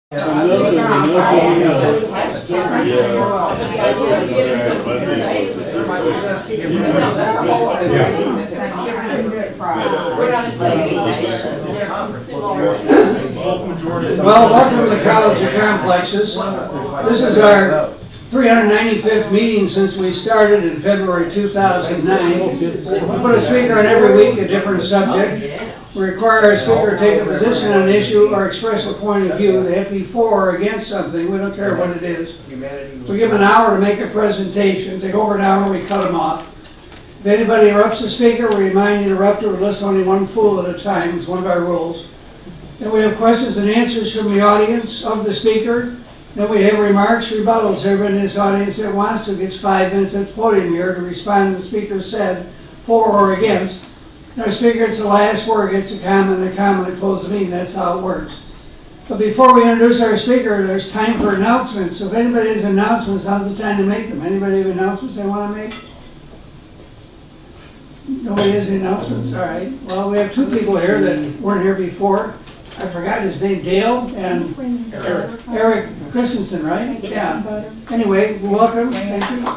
Well, welcome to the College of Complexes. This is our 395th meeting since we started in February 2009. We put a speaker on every week, a different subject. We require a speaker to take a position on an issue or express a point of view. They have to be for or against something. We don't care what it is. We give them an hour to make a presentation. If they go over an hour, we cut them off. If anybody interrupts the speaker, we remind you to interrupt or listen only one fool at a time. It's one of our rules. Then we have questions and answers from the audience of the speaker. Then we have remarks, rebuttals. Everybody in this audience that wants to gets 5 minutes at the podium here to respond to the speaker said, for or against. And our speaker gets the last word, gets a comment, and a comment to close the meeting. That's how it works. But before we introduce our speaker, there's time for announcements. So if anybody has announcements, now's the time to make them. Anybody have announcements they want to make? Nobody has any announcements? All right. Well, we have two people here that weren't here before. I forgot his name, Dale and Eric Christensen, right? Yeah. Anyway, welcome. Thank you.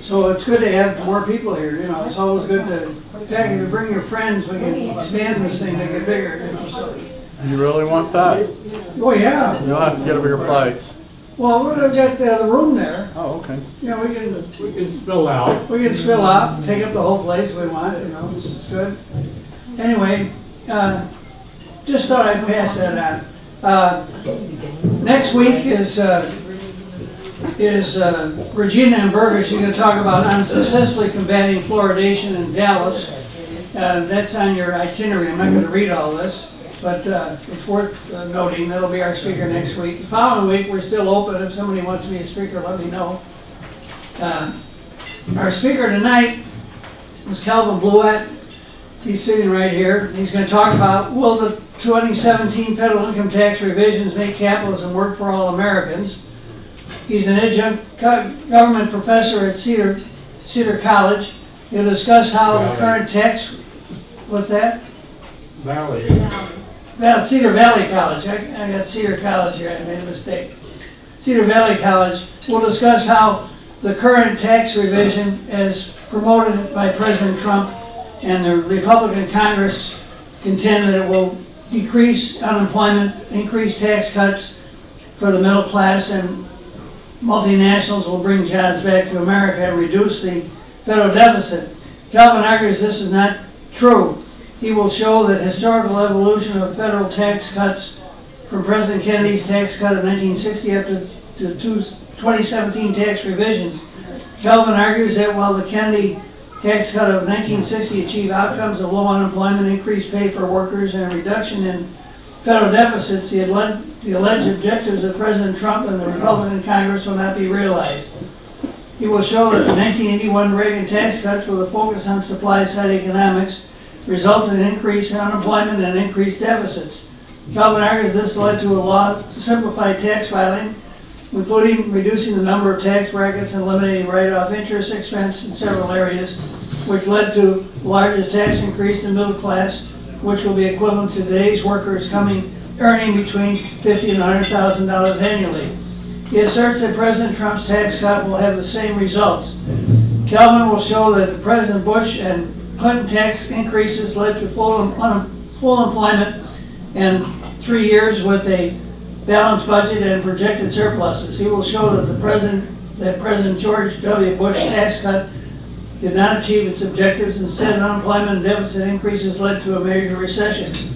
So it's good to have more people here. You know, it's always good to. In fact, if you bring your friends, we can expand this thing, make it bigger. You know, so. You really want that? Oh yeah. You'll have to get a bigger place. Well, we've got the room there. Oh, okay. You know, we can spill out. We can spill out, take up the whole place if we want. You know, it's good. Anyway, just thought I'd pass that on. Next week is Regina and Burgess. She's going to talk about unsuccessfully combating fluoridation in Dallas. That's on your itinerary. I'm not going to read all this, but it's worth noting. That'll be our speaker next week. The following week, we're still open. If somebody wants to be a speaker, let me know. Our speaker tonight is Calvin Bluiett. He's sitting right here. He's going to talk about, will the 2017 federal income tax revisions make capitalism work for all Americans? He's an adjunct government professor at Cedar College. He'll discuss how the current tax, what's that? Valley. Cedar Valley College. I got Cedar College here. I made a mistake. Cedar Valley College. We'll discuss how the current tax revision, as promoted by President Trump and the Republican Congress, contend that it will decrease unemployment, increase tax cuts for the middle class, and multinationals will bring jobs back to America and reduce the federal deficit. Calvin argues this is not true. He will show that historical evolution of federal tax cuts from President Kennedy's tax cut of 1960 up to the 2017 tax revisions. Calvin argues that while the Kennedy tax cut of 1960 achieved outcomes of low unemployment, increased pay for workers, and a reduction in federal deficits, the alleged objectives of President Trump and the Republican Congress will not be realized. He will show that the 1981 Regan Tax Cuts, with a focus on supply-side economics, resulted in increased unemployment and increased deficits. Calvin argues this led to a law to simplify tax filing, including reducing the number of tax brackets and eliminating write-off interest expense in several areas, which led to the largest tax increase in the middle class, which will be equivalent to today's workers earning between $50,000 and $100,000 annually. He asserts that President Trump's tax cut will have the same results. Calvin will show that the President Bush and Clinton tax increases led to full employment and 3 years with a balanced budget and projected surpluses. He will show that President George W. Bush tax cut did not achieve its objectives. Instead, unemployment and deficit increases led to a major recession.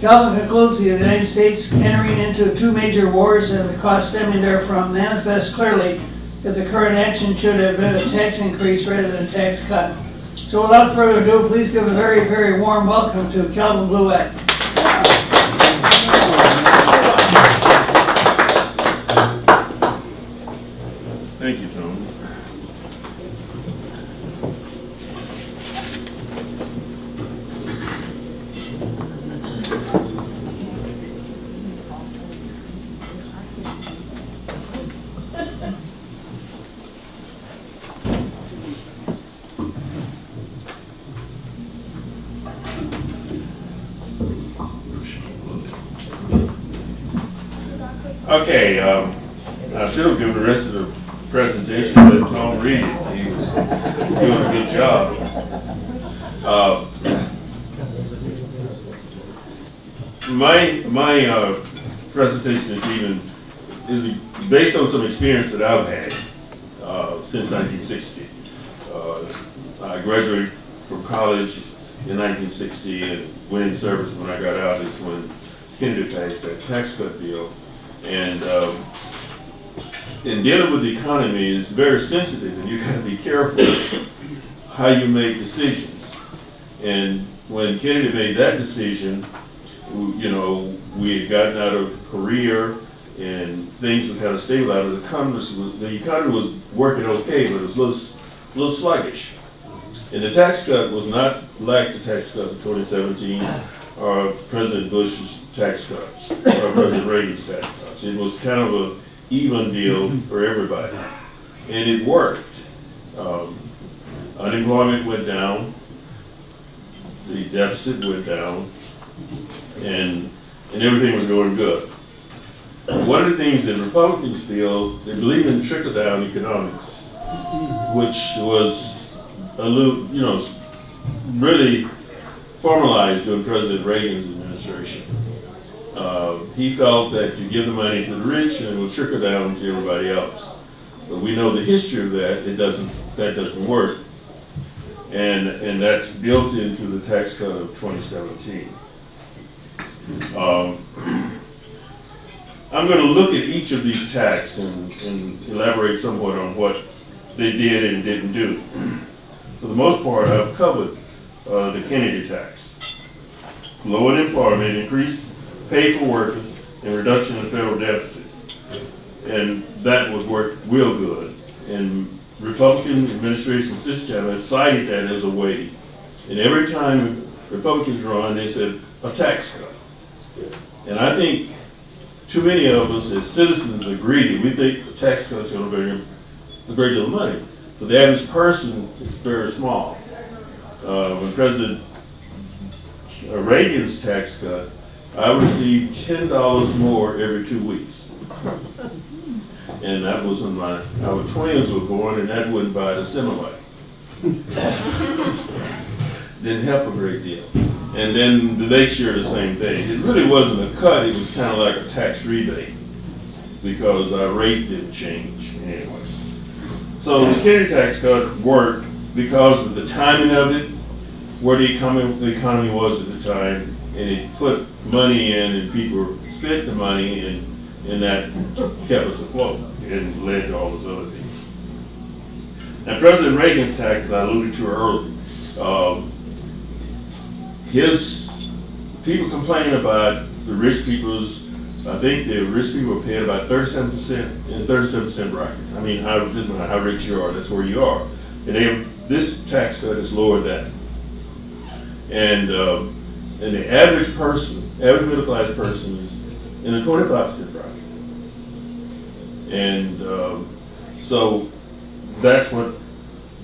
Calvin concludes the United States entering into two major wars and the cost stemming therefrom manifest clearly that the current action should have been a tax increase rather than a tax cut. So without further ado, please give a very, very warm welcome to Calvin Bluiett. Thank you, Tom. Okay, I should have given the rest of the presentation to Tom read it. He was doing a good job. My presentation this evening is based on some experience that I've had since 1960. I graduated from college in 1960 and went in service. When I got out is when Kennedy passed that tax cut bill. And in dealing with the economy, it's very sensitive, and you got to be careful how you make decisions. And when Kennedy made that decision, you know, we had gotten out of Korea and things were kind of stabilized. The economy was working okay, but it was a little sluggish. And the tax cut was not like the tax cut of 2017 or President Bush's tax cuts or President Reagan's tax cuts. It was kind of an even deal for everybody. And it worked. Unemployment went down, the deficit went down, and everything was going good. One of the things that Republicans feel, they believe in trickle-down economics, which was a little, you know, really formalized during President Reagan's administration. He felt that you give the money to the rich and it will trickle down to everybody else. But we know the history of that. That doesn't work. And that's built into the tax cut of 2017. I'm going to look at each of these taxes and elaborate somewhat on what they did and didn't do. For the most part, I've covered the Kennedy tax. Lowered employment, increased pay for workers, and reduction in the federal deficit. And that was worked real good. And Republican administrations this time have cited that as a way. And every time Republicans run, they said, a tax cut. And I think too many of us as citizens are greedy. We think the tax cut is going to bring a great deal of money. For the average person, it's very small. When President Reagan's tax cut, I received $10 more every 2 weeks. And that was when our twins were born, and that wouldn't buy the semi. Didn't help a great deal. And then the next year, the same thing. It really wasn't a cut, it was kind of like a tax rebate because our rate didn't change anyway. So the Kennedy tax cut worked because of the timing of it, where the economy was at the time, and it put money in and people spent the money and that kept us afloat and led to all those other things. Now President Reagan's tax, as I alluded to earlier, his people complain about the rich people's, I think the rich people are paying about 37% in 37% bracket. I mean, doesn't matter how rich you are, that's where you are. And this tax cut has lowered that. And the average person, average middle class person is in a 25% bracket. And so that's what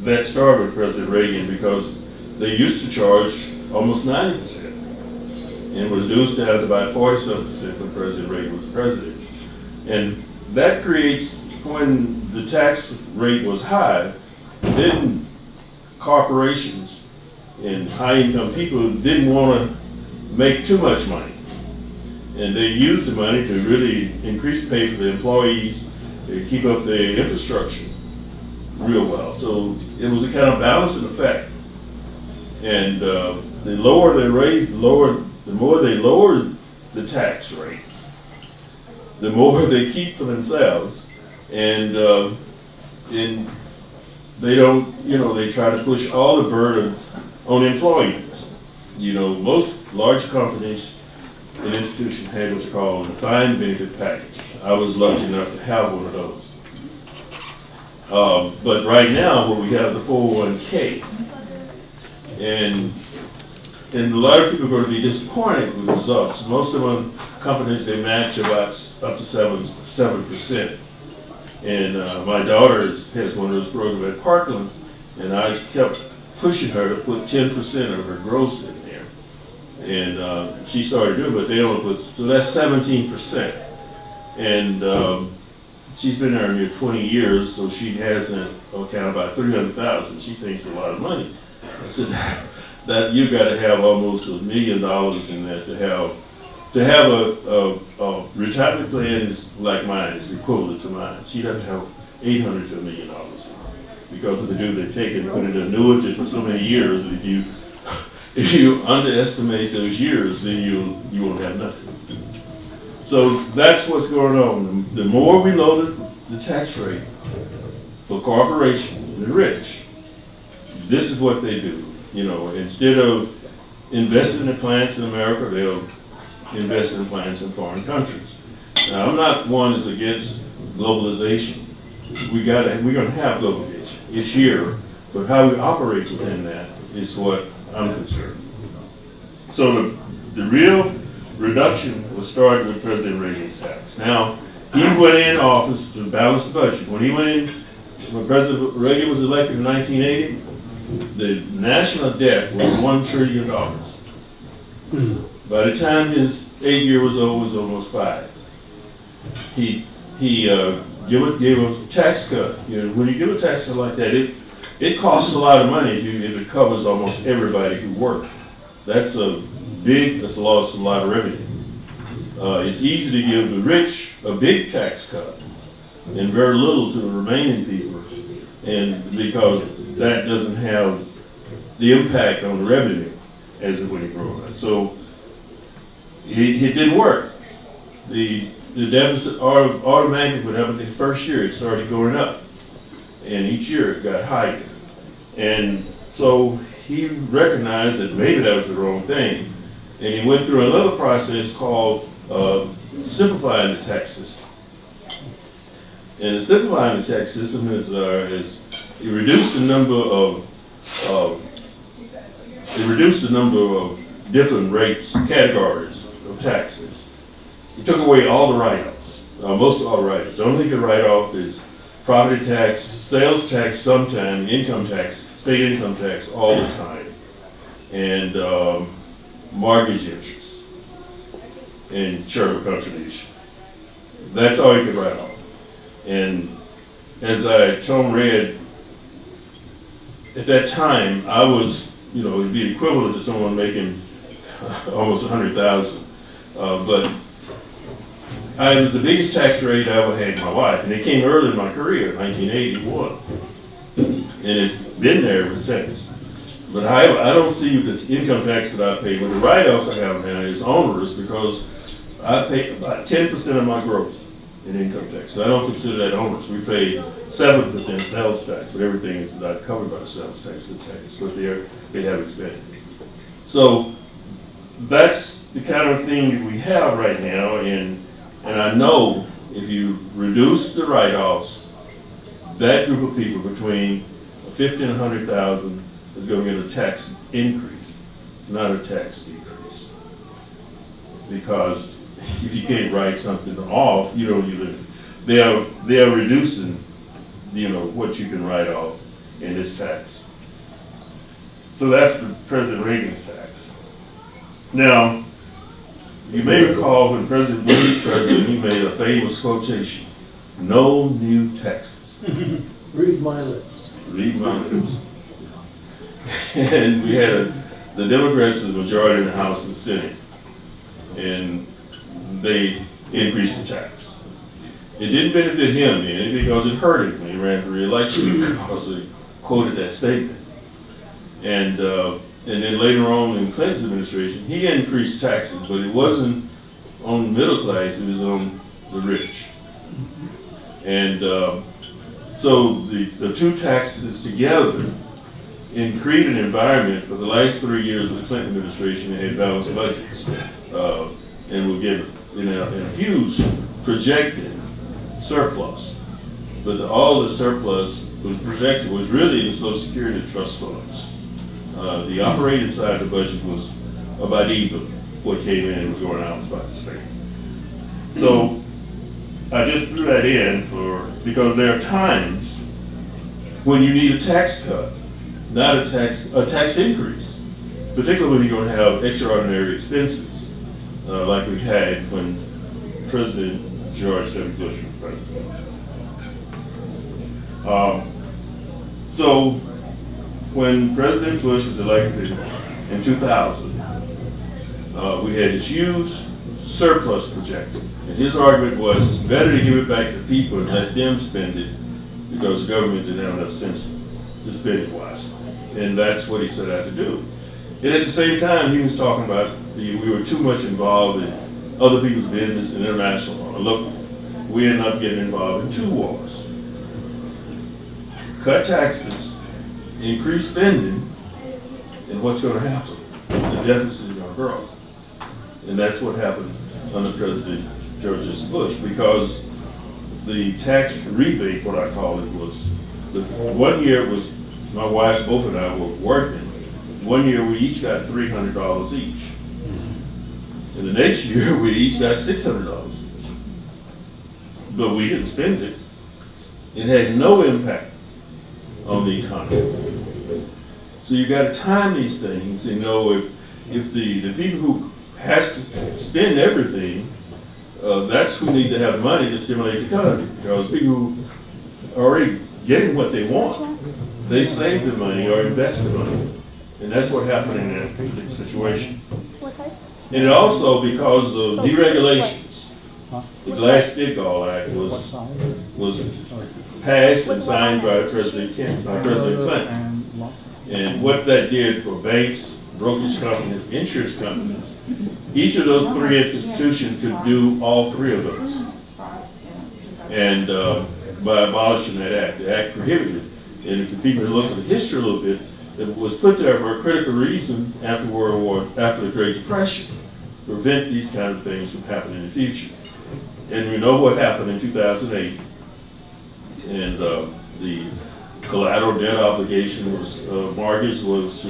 that started with President Reagan, because they used to charge almost 90% and was reduced down to about 47% when President Reagan was president. And that creates, when the tax rate was high, then corporations and high-income people didn't want to make too much money. And they used the money to really increase pay for the employees, to keep up the infrastructure real well. So it was a kind of balancing effect. And the lower they raised, the more they lowered the tax rate, the more they keep for themselves. And they don't, they try to push all the burdens on employees. Most large companies and institutions had what's called a defined benefit package. I was lucky enough to have one of those. But right now, where we have the 401k, and a lot of people are going to be disappointed with the results. Most of them companies, they match about up to 7%. And my daughter has one of those programs at Parkland, and I kept pushing her to put 10% of her gross in there. And she started doing it, but they only put, so that's 17%. And she's been there near 20 years, so she has an account about 300,000. She thinks a lot of money. I said that you got to have almost $1 million in that to have a retirement plan is like mine, is equivalent to mine. She'd have to have $800 to $1 million in it. Because what they do, they take it and put it in annuity for so many years. And if you underestimate those years, then you won't have nothing. So that's what's going on. The more we loaded the tax rate for corporations and the rich, this is what they do. You know, instead of investing in plants in America, they'll invest in plants in foreign countries. Now, I'm not one that's against globalization. We're going to have globalization. It's here, but how we operate within that is what I'm concerned. So the real reduction was started with President Reagan's tax. Now, he went in office to balance the budget. When President Reagan was elected in 1980, the national debt was $1 trillion. By the time his 8 year was over, it was almost 5. He gave a tax cut. You know, when you give a tax cut like that, it costs a lot of money if it covers almost everybody who worked. That's a loss of a lot of revenue. It's easy to give the rich a big tax cut and very little to the remaining people, and because that doesn't have the impact on the revenue as it would grow. So it didn't work. The deficit automatically, whatever this first year, it started going up, and each year it got higher. And so he recognized that maybe that was the wrong thing, and he went through another process called simplifying the tax system. And the simplifying the tax system is it reduced the number of different rates, categories of taxes. He took away all the write-offs, most of all the write-offs. The only thing you can write off is property tax, sales tax sometime, income tax, state income tax all the time, and mortgage interest and charitable contribution. That's all you can write off. And as I told Red, at that time, I was, it'd be equivalent to someone making almost 100,000. But I was the biggest tax rate I ever had in my life, and it came early in my career, 1981. And it's been there ever since. But I don't see the income tax that I pay. With the write-offs I have now is onerous because I pay about 10% of my gross in income tax. So I don't consider that onerous. We pay 7% sales tax, but everything is not covered by the sales tax. The tax, but they have expended. So that's the kind of thing that we have right now, and I know if you reduce the write-offs, that group of people between 50 and 100,000 is going to get a tax increase, not a tax decrease. Because if you can't write something off, they are reducing, what you can write off in this tax. So that's the President Reagan's tax. Now, you may recall when President Bush was president, he made a famous quotation: "No new taxes." Read my lips. Read my lips. And we had the Democrats were the majority in the House and the Senate, and they increased the tax. It didn't benefit him then because it hurt him when he ran for re-election because he quoted that statement. And then later on in Clinton's administration, he increased taxes, but it wasn't on the middle class, it was on the rich. And so the two taxes together created an environment for the last 3 years of the Clinton administration that had balanced budgets. And will get in a huge projected surplus. But all the surplus was projected was really in Social Security and trust funds. The operating side of the budget was about even. What came in and was going out was about the same. So I just threw that in because there are times when you need a tax cut, not a tax increase, particularly when you're going to have extraordinary expenses, like we had when President George W. Bush was president. So when President Bush was elected in 2000, we had this huge surplus projected. And his argument was it's better to give it back to people and let them spend it because the government didn't have enough sense to spend it wisely. And that's what he set out to do. And at the same time, he was talking about we were too much involved in other people's business and international law. Look, we ended up getting involved in 2 wars. Cut taxes, increase spending, and what's going to happen? The deficit is going to grow. And that's what happened under President George W. Bush, because the tax rebate, what I call it, was the 1 year it was my wife, both and I were working. 1 year we each got $300 each. And the next year we each got $600 each. But we didn't spend it. It had no impact on the economy. So you got to time these things and know if the people who has to spend everything, that's who need to have money to stimulate the economy. Because people who are already getting what they want, they save the money or invest the money. And that's what happened in that particular situation. And it also, because of deregulations, the Glass-Steagall Act was passed and signed by President Clinton. And what that did for banks, brokerage companies, insurance companies, each of those 3 institutions could do all 3 of those. And by abolishing that act, the act prohibited it. And if the people look at the history a little bit, it was put there for a critical reason after after the Great Depression, to prevent these kind of things from happening in the future. And we know what happened in 2008, and the collateral debt obligation was mortgage was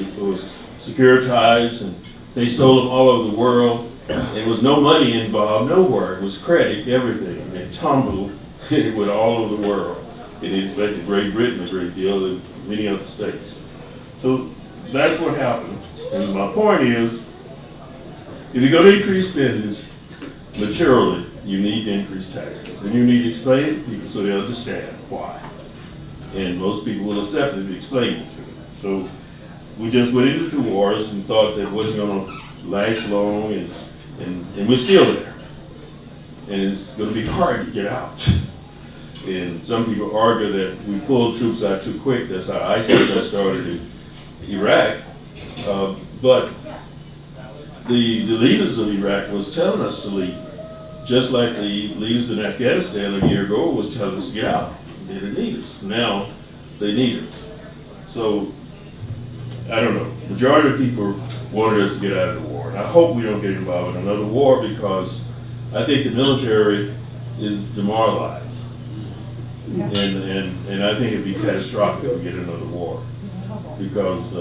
securitized, and they sold them all over the world. There was no money involved nowhere. It was credit, everything. And it tumbled. It went all over the world. It affected Great Britain a great deal and many other states. So that's what happened. And my point is, if you're going to increase spending materially, you need to increase taxes. And you need to explain it to people so they understand why. And most people will accept it if you explain it to them. So we just went into 2 wars and thought that it wasn't going to last long, and we're still there. And it's going to be hard to get out. And some people argue that we pulled troops out too quick. That's how ISIS got started in Iraq. But the leaders of Iraq was telling us to leave, just like the leaders in Afghanistan a year ago was telling us to get out. They didn't need us. Now they need us. So I don't know. Majority of people wanted us to get out of the war. And I hope we don't get involved in another war, because I think the military is demoralized. And I think it'd be catastrophic if we get another war, because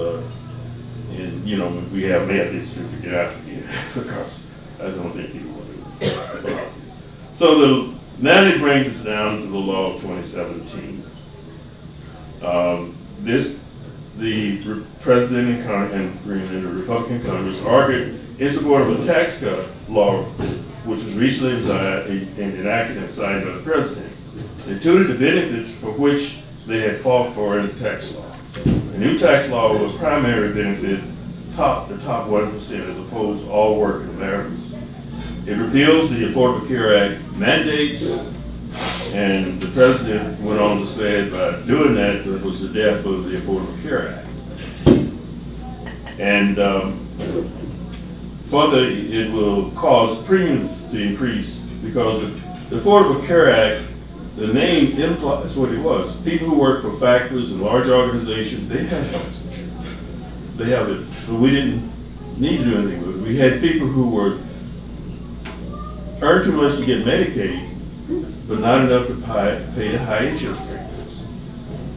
we have methods to get out of here, because I don't think people will do it. So now it brings us down to the law of 2017. The President and the Republican Congress argued in support of a tax cut law, which was recently enacted and signed by the President. They included the benefits for which they had fought for in the tax law. The new tax law will primarily benefit the top 1%, as opposed to all working Americans. It repeals the Affordable Care Act mandates, and the President went on to say by doing that, it was the death of the Affordable Care Act. And further, it will cause premiums to increase, because the Affordable Care Act, the name implies what it was. People who work for factories and large organizations, they had health insurance. They have it, but we didn't need to do anything with it. We had people who were earned too much to get Medicaid, but not enough to pay the high interest premiums.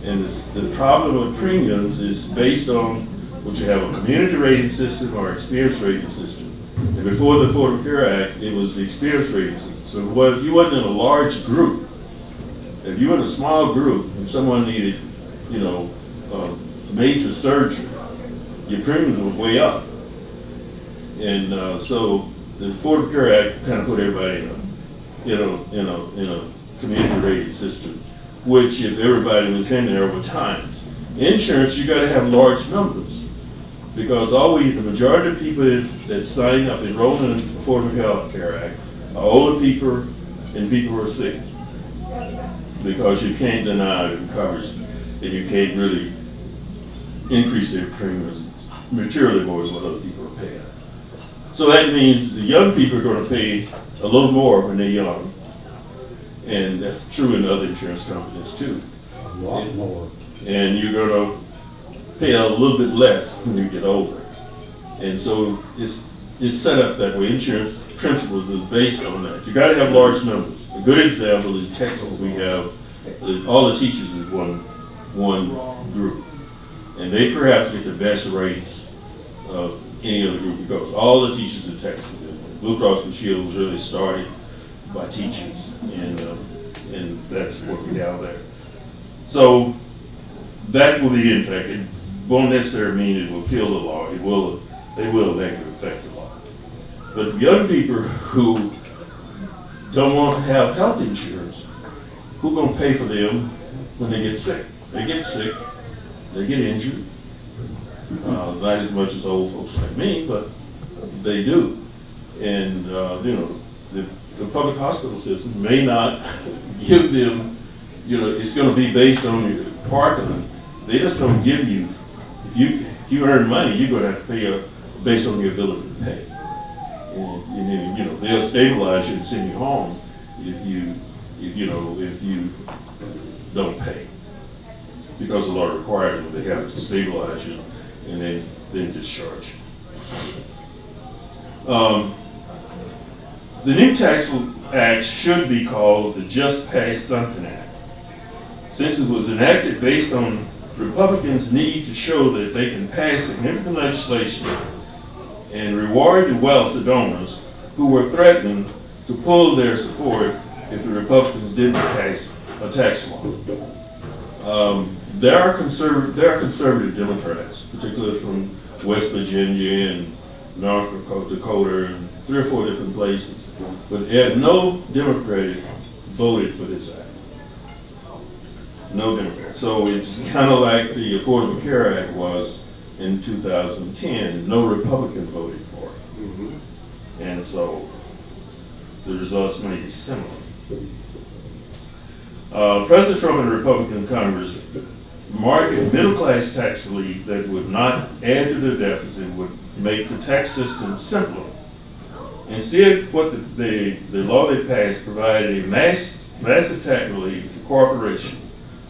And the problem with premiums is based on what you have, a community rating system or experience rating system. And before the Affordable Care Act, it was the experience rating system. So if you wasn't in a large group, if you were in a small group and someone needed, major surgery, your premiums were way up. And so the Affordable Care Act kind of put everybody in in a community rated system, which if everybody was in there over time. Insurance, you gotta have large numbers, because the majority of people that sign up, enroll in the Affordable Health Care Act, are older people and people who are sick. Because you can't deny them coverage, and you can't really increase their premiums materially more than what other people are paying. So that means the young people are gonna pay a little more when they're young. And that's true in other insurance companies too. A lot more. And you're gonna pay a little bit less when you get older. And so it's set up that way. Insurance principles is based on that. You gotta have large numbers. A good example is Texas. We have, all the teachers is one group. And they perhaps get the best rates of any other group, because all the teachers in Texas, Blue Cross Blue Shield was really started by teachers, and that's what we have there. So that will be impacted. It won't necessarily mean it will kill the law. They will negatively affect the law. But young people who don't want to have health insurance, who's going to pay for them when they get sick? They get sick, they get injured. Not as much as old folks like me, but they do. And the public hospital system may not give them, it's going to be based on your parking. They just don't give you, if you earn money, you're going to have to pay based on your ability to pay. And they'll stabilize you and send you home if you don't pay. Because the law requires them, they have to stabilize you and then discharge you. The new tax act should be called the Just Passed Something Act, since it was enacted based on Republicans' need to show that they can pass significant legislation and reward the wealth of donors who were threatening to pull their support if the Republicans didn't pass a tax law. There are conservative Democrats, particularly from West Virginia and North Dakota and 3 or 4 different places, but no Democrat voted for this act. No Democrat. So it's kind of like the Affordable Care Act was in 2010. No Republican voted for it. Mm-hmm. And so the results may be similar. President Trump and Republican Congress market middle-class tax relief that would not add to the deficit, would make the tax system simpler. Instead, what the law they passed provided a massive tax relief to corporations.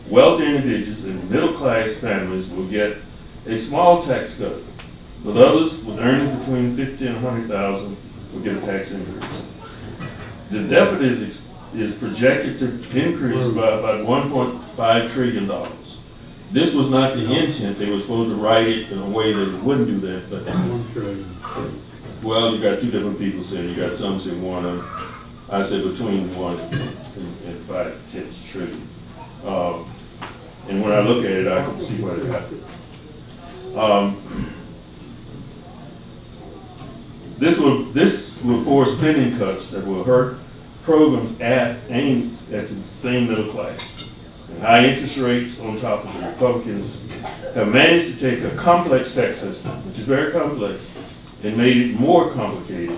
Wealthy individuals and middle-class families will get a small tax cut, but others with earnings between $50,000 and $100,000 will get a tax increase. The deficit is projected to increase by about $1.5 trillion. This was not the intent. They were supposed to write it in a way that it wouldn't do that, but well, you got 2 different people saying. You got some saying 1, I said between 1 and 5/10 trillion. And when I look at it, I can see what it happened. This will force spending cuts that will hurt programs aimed at the same middle class. And high interest rates on top of the Republicans have managed to take a complex tax system, which is very complex, and made it more complicated.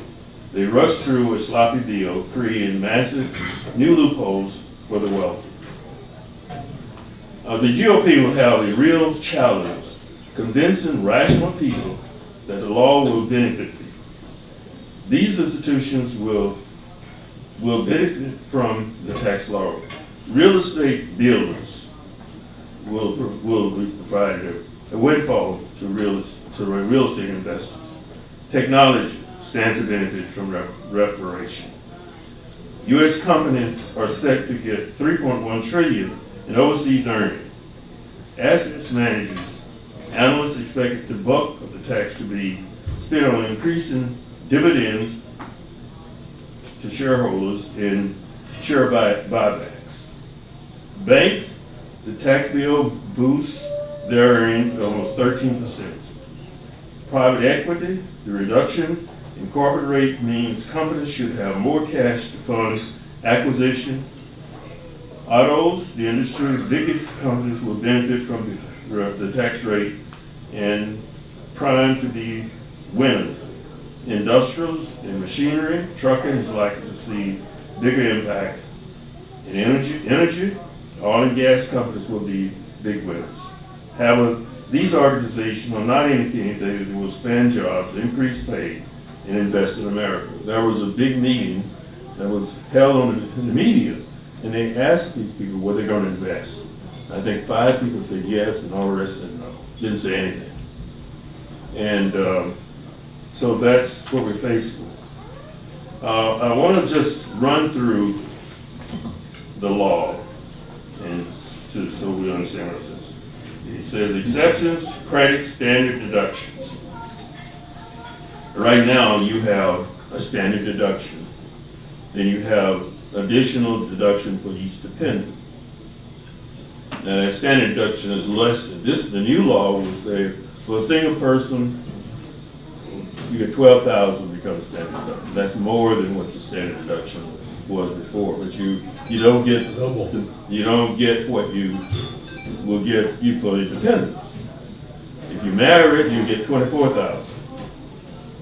They rushed through a sloppy deal, creating massive new loopholes for the wealthy. The GOP will have a real challenge convincing rational people that the law will benefit people. These institutions will benefit from the tax law. Real estate builders will be provided a windfall to real estate investors. Technology stands to benefit from reparation. U.S. companies are set to get $3.1 trillion in overseas earnings. Assets managers, analysts expect the bulk of the tax to be spent on increasing dividends to shareholders and share buybacks. Banks, the tax bill boosts their earnings almost 13%. Private equity, the reduction in corporate rate means companies should have more cash to fund acquisition. Autos, the industry's biggest companies will benefit from the tax rate and primed to be winners. Industrials and machinery, trucking is likely to see bigger impacts. In energy, oil and gas companies will be big winners. However, these organizations are not indicating that it will expand jobs, increase pay, and invest in America. There was a big meeting that was held in the media, and they asked these people what they're going to invest. I think 5 people said yes, and all the rest said no. Didn't say anything. And so that's what we're faced with. I want to just run through the law, and so we understand what it says. It says exceptions, credits, standard deductions. Right now, you have a standard deduction. Then you have additional deduction for each dependent. Now, that standard deduction is less than this. The new law will say, for a single person, you get $12,000 becomes standard deduction. That's more than what the standard deduction was before. But you don't get what you will get you for the dependents. If you marry, you get $24,000.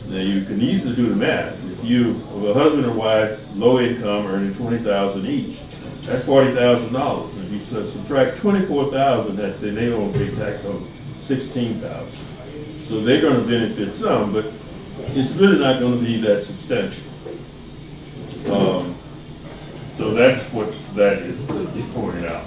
Now you can easily do the math. If you have a husband and wife, low income, earning $20,000 each, that's $40,000. If you subtract $24,000, then they don't pay tax on $16,000. So they're going to benefit some, but it's really not going to be that substantial. So that's what that is pointing out.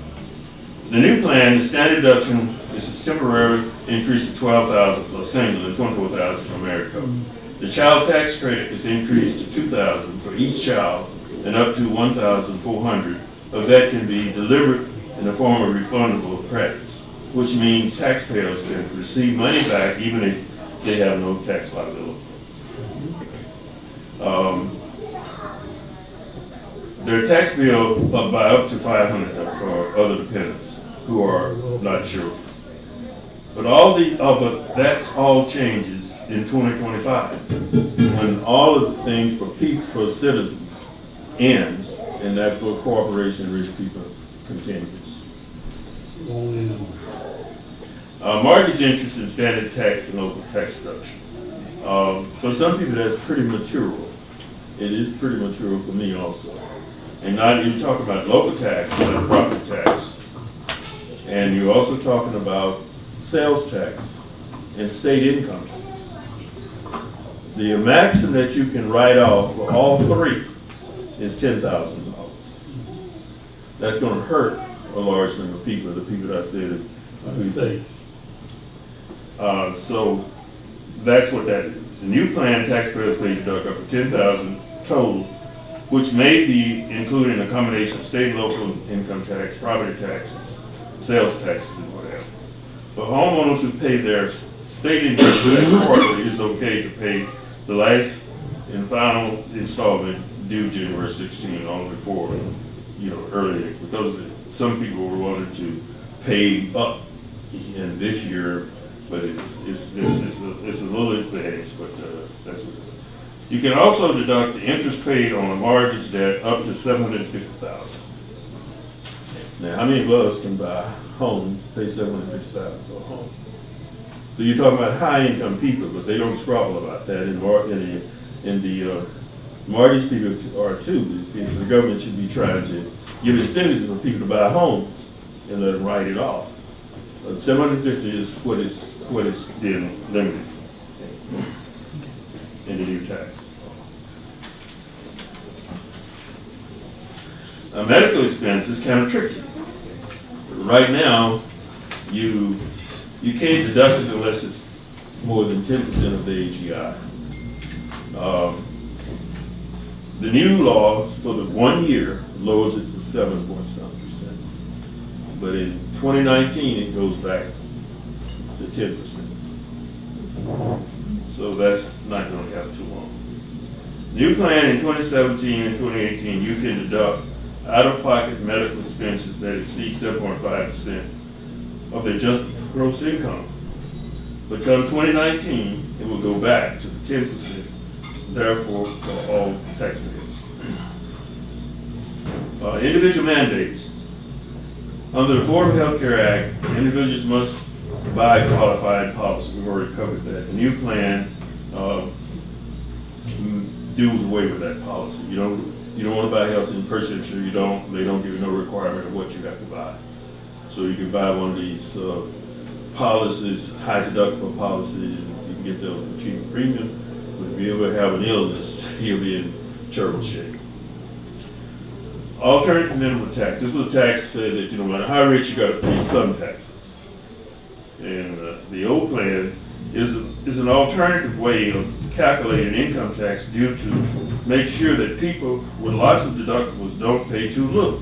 The new plan, the standard deduction is a temporary increase of $12,000 for a single and $24,000 for married couple. The child tax credit is increased to $2,000 for each child and up to $1,400 of that can be delivered in the form of refundable credits, which means taxpayers can receive money back even if they have no tax liability. Their tax bill up by up to $500 for other dependents who are not children. But but that's all changes in 2025 when all of the things for citizens ends and that for corporation and rich people continues. Mortgage interest and standard tax and local tax deduction. For some people that's pretty material. It is pretty material for me also. And now you're talking about local tax, not property tax. And you're also talking about sales tax and state income tax. The maximum that you can write off for all three is $10,000. That's going to hurt a large number of people, the people that I said. So that's what that is. The new plan, taxpayers may deduct up to $10,000 total, which may be including a combination of state and local income tax, property taxes, sales taxes, and whatever. For homeowners who pay their state income tax quarterly, it's okay to pay the last and final installment due January 16, on before, earlier, because some people were wanting to pay up in this year, but it's a little advantage, but that's what it is. You can also deduct the interest paid on a mortgage debt up to $750,000. Now, how many of us can buy a home, pay $750,000 for a home? So you're talking about high-income people, but they don't squabble about that in the mortgage people are too. It seems the government should be trying to give incentives for people to buy homes and let them write it off. But $750 is what is being limited in the new tax. Medical expense is kind of tricky. Right now, you can't deduct it unless it's more than 10% of the AGI. The new law for the 1 year lowers it to 7.7%. But in 2019, it goes back to 10%. So that's not going to have too long. New plan in 2017 and 2018, you can deduct out-of-pocket medical expenses that exceed 7.5% of their adjusted gross income. But come 2019, it will go back to the 10%, therefore for all taxpayers. Individual mandates. Under the Affordable Health Care Act, individuals must buy qualified policy. We've already covered that. The new plan does away with that policy. You don't want to buy health insurance. They don't give you no requirement of what you have to buy. So you can buy one of these policies, high deductible policies. You can get those for cheap premium. But if you ever have an illness, you'll be in terrible shape. Alternative minimum tax. This was a tax said that no matter how rich you got to pay some taxes. And the old plan is an alternative way of calculating income tax due to make sure that people with lots of deductibles don't pay too little.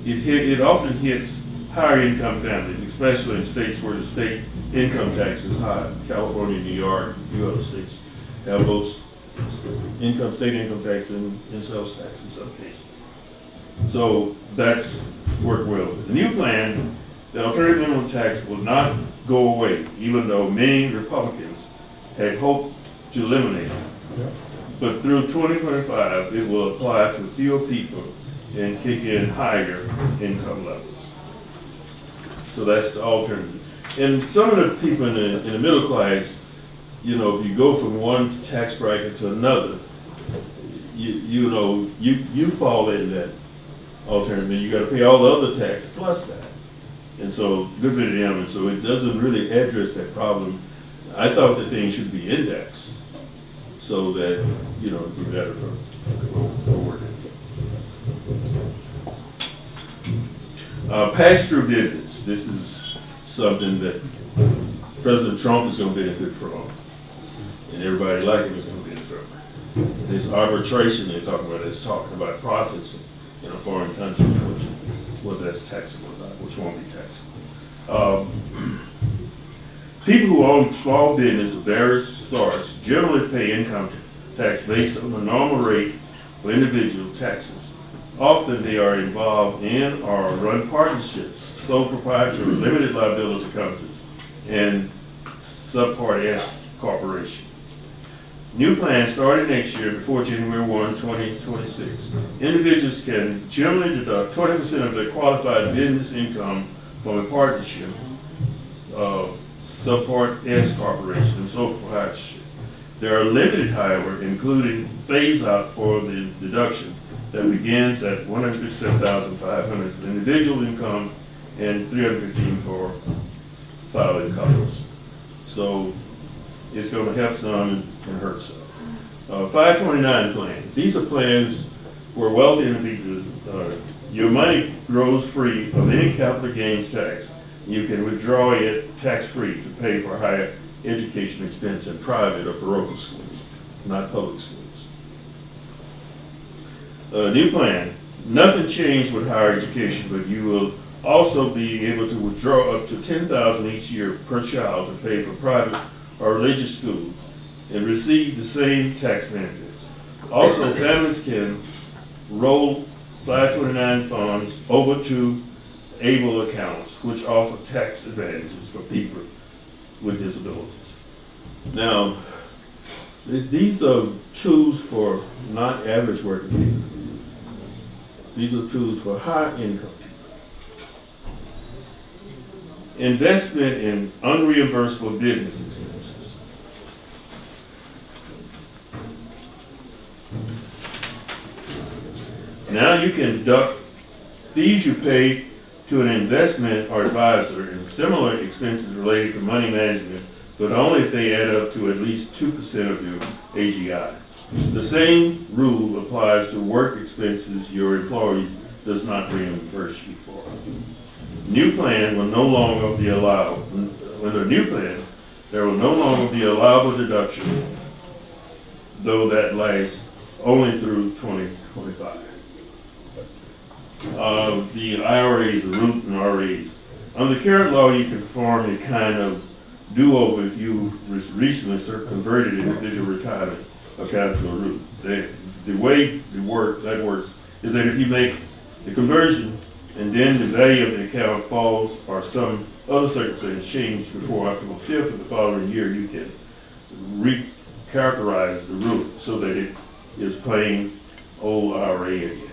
It often hits higher income families, especially in states where the state income tax is high. California, New York, a few other states have both state income tax and sales tax in some cases. So that's worked well. The new plan, the alternative minimum tax will not go away, even though many Republicans had hoped to eliminate it. Yeah. But through 2025, it will apply to fewer people and kick in higher income levels. So that's the alternative. And some of the people in the middle class, if you go from one tax bracket to another, you fall in that alternative. You got to pay all the other tax plus that. And so, good for them. And so it doesn't really address that problem. I thought the thing should be indexed so that, it'd be better for working. Pass-through dividends. This is something that President Trump is going to benefit from. And everybody like him is going to benefit from. This arbitration they're talking about profits in a foreign country, whether that's taxable or not, which won't be taxable. People who own small business of various sorts generally pay income tax based on the normal rate for individual taxes. Often they are involved in or run partnerships, sole proprietor, limited liability companies, and subpart S corporation. New plan starting next year before January 1, 2026. Individuals can generally deduct 20% of their qualified business income from a partnership, subpart S corporation, and sole proprietorship. There are limited, however, including phase out for the deduction that begins at $157,500 for individual income and $315 for filing couples. So it's going to help some and hurt some. 529 plans. These are plans where wealthy individuals, your money grows free of any capital gains tax. You can withdraw it tax-free to pay for higher education expense in private or parochial schools, not public schools. New plan. Nothing changed with higher education, but you will also be able to withdraw up to $10,000 each year per child to pay for private or religious schools and receive the same tax benefits. Also, families can roll 529 funds over to ABLE accounts, which offer tax advantages for people with disabilities. Now, these are tools for not average working people. These are tools for high income people. Investment in unreimbursable business expenses. Now you can deduct fees you pay to an investment or advisor and similar expenses related to money management, but only if they add up to at least 2% of your AGI. The same rule applies to work expenses your employee does not reimburse you for. New plan will no longer be allowed. Under a new plan, there will no longer be allowable deduction, though that lasts only through 2025. The IRAs, the root and RAs. Under current law, you can perform a kind of do-over if you recently converted individual retirement account to a root. The way that works is that if you make the conversion and then the value of the account falls or some other circumstance change before October 5th of the following year, you can recharacterize the root so that it is plain old IRA again.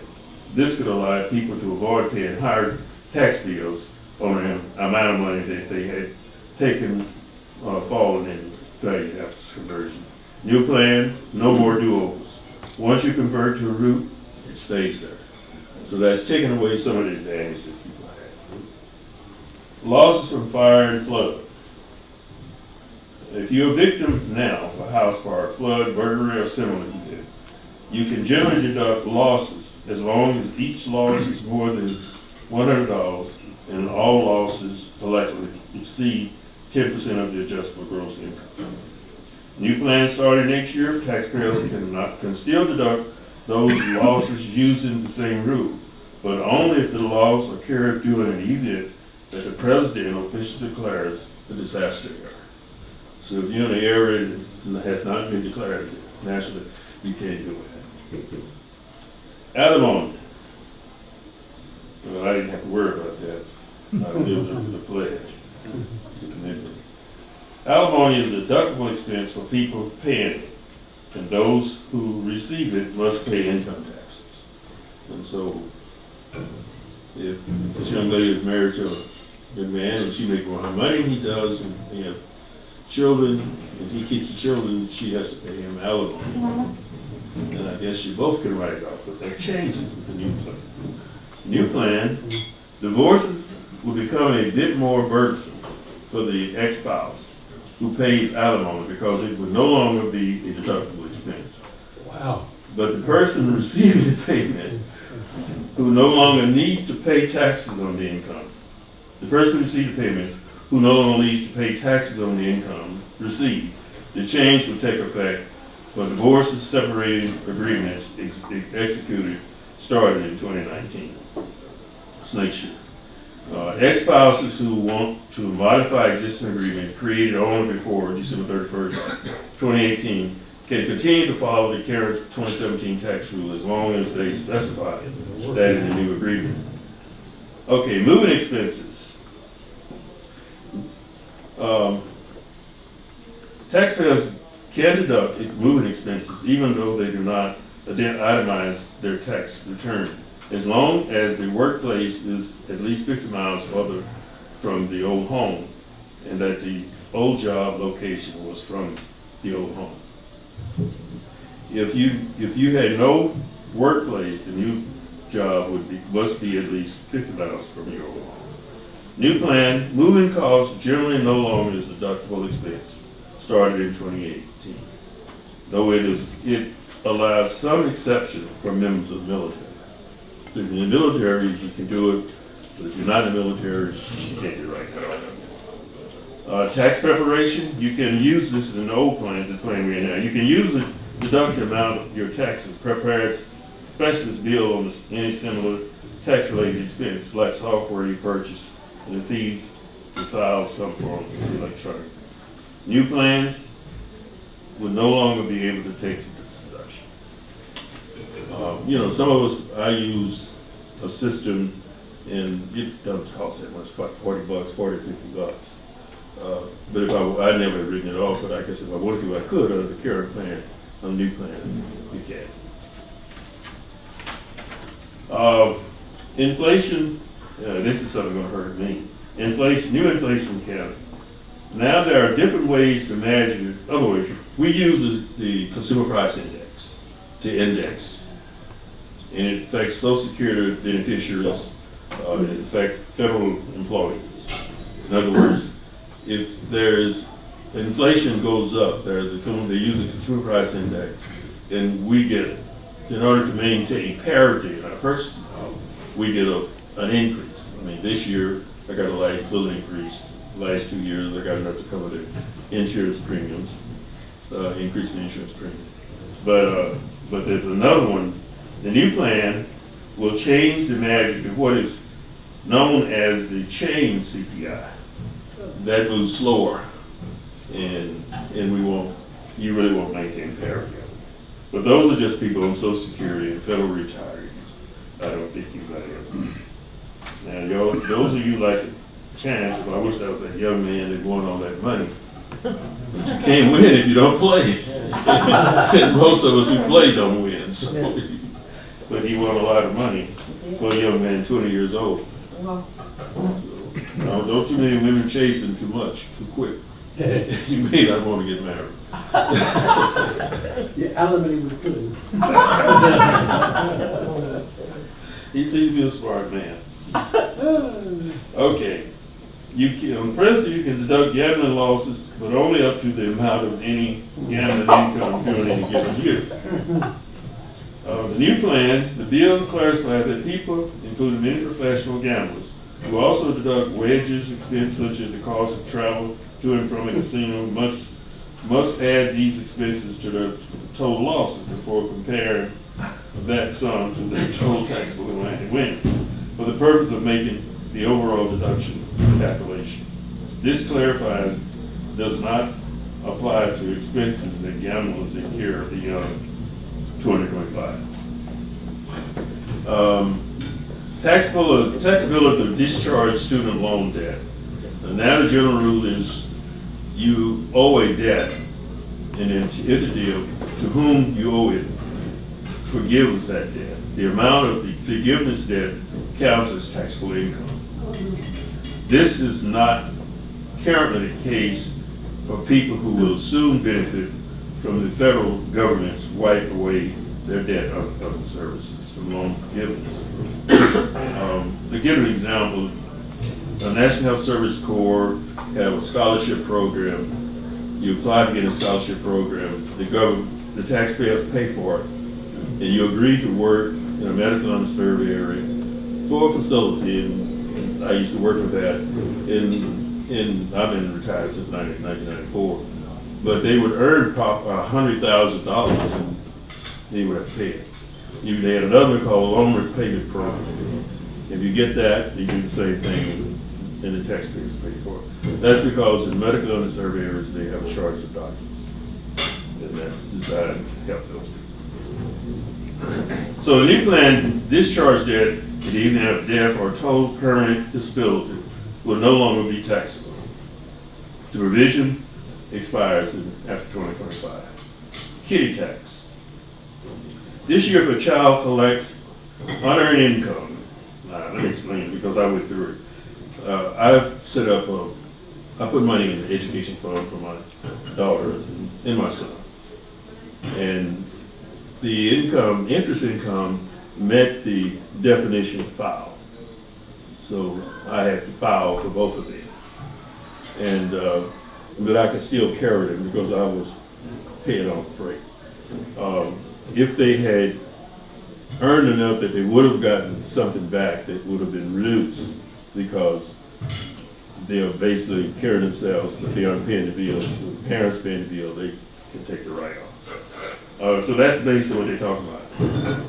This could allow people to avoid paying higher tax bills on the amount of money that they had taken, fallen in value after conversion. New plan, no more do-overs. Once you convert to a root, it stays there. So that's taking away some of the advantage that people have. Losses from fire and flood. If you're a victim now of a house fire, flood, burglary, or similar event, you can generally deduct losses as long as each loss is more than $100 and all losses collectively exceed 10% of the adjustable gross income. New plan starting next year, taxpayers can still deduct those losses using the same rule, but only if the loss occurred during an event that the president officially declares a disaster area. So if you're in an area that has not been declared nationally, you can't do it. Alimony. Well, I didn't have to worry about that. I lived under the pledge. The commitment. Alimony is a deductible expense for people paying it, and those who receive it must pay income taxes. And so, if this young lady is married to a good man and she makes more money than he does, and they have children, and he keeps the children, she has to pay him alimony. And I guess you both can write it off, but that changes with the new plan. New plan, divorces will become a bit more burdensome for the ex-spouse who pays alimony because it would no longer be a deductible expense. Wow. But the person receiving the payment who no longer needs to pay taxes on the income, the person who received the payments who no longer needs to pay taxes on the income received. The change will take effect when divorces, separating agreements executed started in 2019. It's next year. Ex-spouses who want to modify existing agreement created only before December 31st, 2018 can continue to follow the current 2017 tax rule as long as they specify that in the new agreement. Okay, moving expenses. Taxpayers can deduct moving expenses even though they do not itemize their tax return, as long as the workplace is at least 50 miles further from the old home and that the old job location was from the old home. If you had no workplace, the new job must be at least 50 miles from your old home. New plan, moving costs generally no longer is a deductible expense, started in 2018. Though it allows some exception for members of the military. So if you're in the military, you can do it, but if you're not in the military, you can't do it right now. Tax preparation, you can use this in an old plan, the plan we're in now. You can use the deduct the amount of your taxes prepared specialist bill on any similar tax-related expense, like software you purchase, and the fees to file some form of electronic. New plans would no longer be able to take this deduction. Some of us, I use a system and it doesn't cost that much, about $40, $40, $50. But if I never had written it off, but I guess if I wanted to, I could under the current plan, on the new plan, you can. Inflation, this is something going to hurt me. New inflation accounting. Now there are different ways to measure. In other words, we use the consumer price index, the index, and it affects Social Security beneficiaries, it affects federal employees. In other words, if there's inflation goes up, they use the consumer price index, and we get it. In order to maintain parity in our purchasing power, we get an increase. I mean, this year I got a little increase. The last 2 years I got enough to cover the insurance premiums, increase in insurance premiums. But there's another one. The new plan will change the measure to what is known as the chain CPI. That moves slower, and you really won't maintain parity. But those are just people on Social Security and federal retirees. I don't think anybody else. Now, those of you like a chance, I wish that was that young man that won all that money. But you can't win if you don't play. And most of us who play don't win. So but he won a lot of money for a young man 20 years old. Well, Now, don't too many women chase him too much, too quick. You may not want to get married. Yeah, alimony was good. He seems to be a smart man. Okay. On the principle, you can deduct gambling losses, but only up to the amount of any gambling income during any given year. The new plan, the bill clarified that people, including many professional gamblers, will also deduct wages, expense such as the cost of travel to and from a casino, must add these expenses to their total losses before comparing that sum to their total taxable win, for the purpose of making the overall deduction calculation. This clarifies does not apply to expenses that gamblers incur beyond 2025. Taxability of discharged student loan debt. And now the general rule is you owe a debt, and then entity to whom you owe it forgives that debt. The amount of the forgiveness debt counts as taxable income. This is not currently the case for people who will soon benefit from the federal government's wipe away their debt of government services from loan forgiveness. To give an example, the National Health Service Corps have a scholarship program. You apply to get a scholarship program, the taxpayers pay for it, and you agree to work in a medical underserved area for a facility, and I used to work with that I've been retired since 1994, but they would earn $100,000 and they would have to pay it. They had another called loan repayment program. If you get that, you do the same thing and the taxpayers pay for it. That's because in medical underserved areas, they have a shortage of doctors. And that's designed to help those people. So the new plan, discharge debt, and even have death or total permanent disability, will no longer be taxable. The provision expires after 2025. Kiddie tax. This year, if a child collects unearned income, let me explain because I went through it. I set up I put money in the education fund for my daughters and my son. And the interest income met the definition of file. So I had to file for both of them. And, but I could still carry them because I was paying off freight. If they had earned enough that they would have gotten something back that would have been reduced because they're basically carrying themselves, but they aren't paying the bills. So the parents paying the bill, they can take the write-off. So that's basically what they're talking about.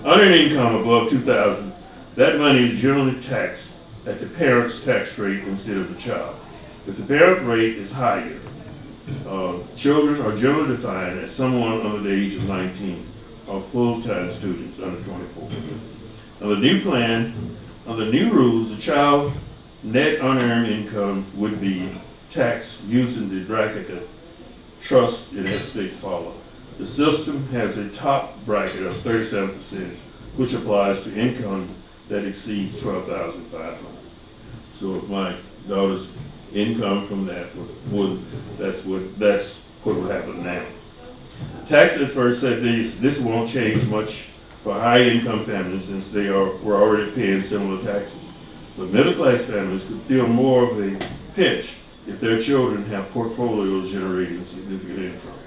Unearned income above $2,000, that money is generally taxed at the parent's tax rate instead of the child. If the parent rate is higher, children are generally defined as someone under the age of 19 or full-time students under 24. On the new plan, on the new rules, the child net unearned income would be taxed using the bracket that trust and estates follow. The system has a top bracket of 37%, which applies to income that exceeds $12,500. So if my daughter's income from that was more, that's what would happen now. Tax experts said this won't change much for high income families since they were already paying similar taxes. But middle class families could feel more of a pinch if their children have portfolios generating significant income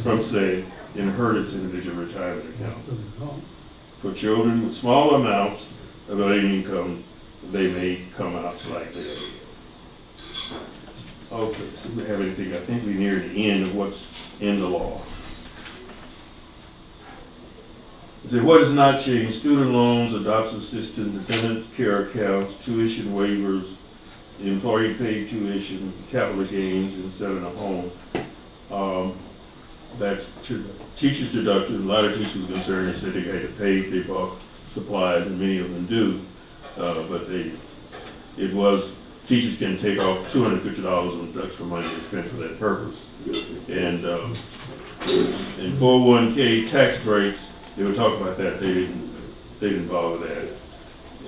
from, say, inheritance individual retirement account. For children with small amounts of income, they may come out slightly ahead. Okay, so we have anything, I think we're near the end of what's in the law. It said, what has not changed? Student loans, adoption assistance, dependent care accounts, tuition waivers, employee paid tuition, capital gains, and selling a home. That's teachers deducted. A lot of teachers were concerned. They said they had to pay if they bought supplies, and many of them do. But teachers can take off $250 on deduction for money they spent for that purpose. And in 401k tax breaks, they were talking about that. they've involved with that.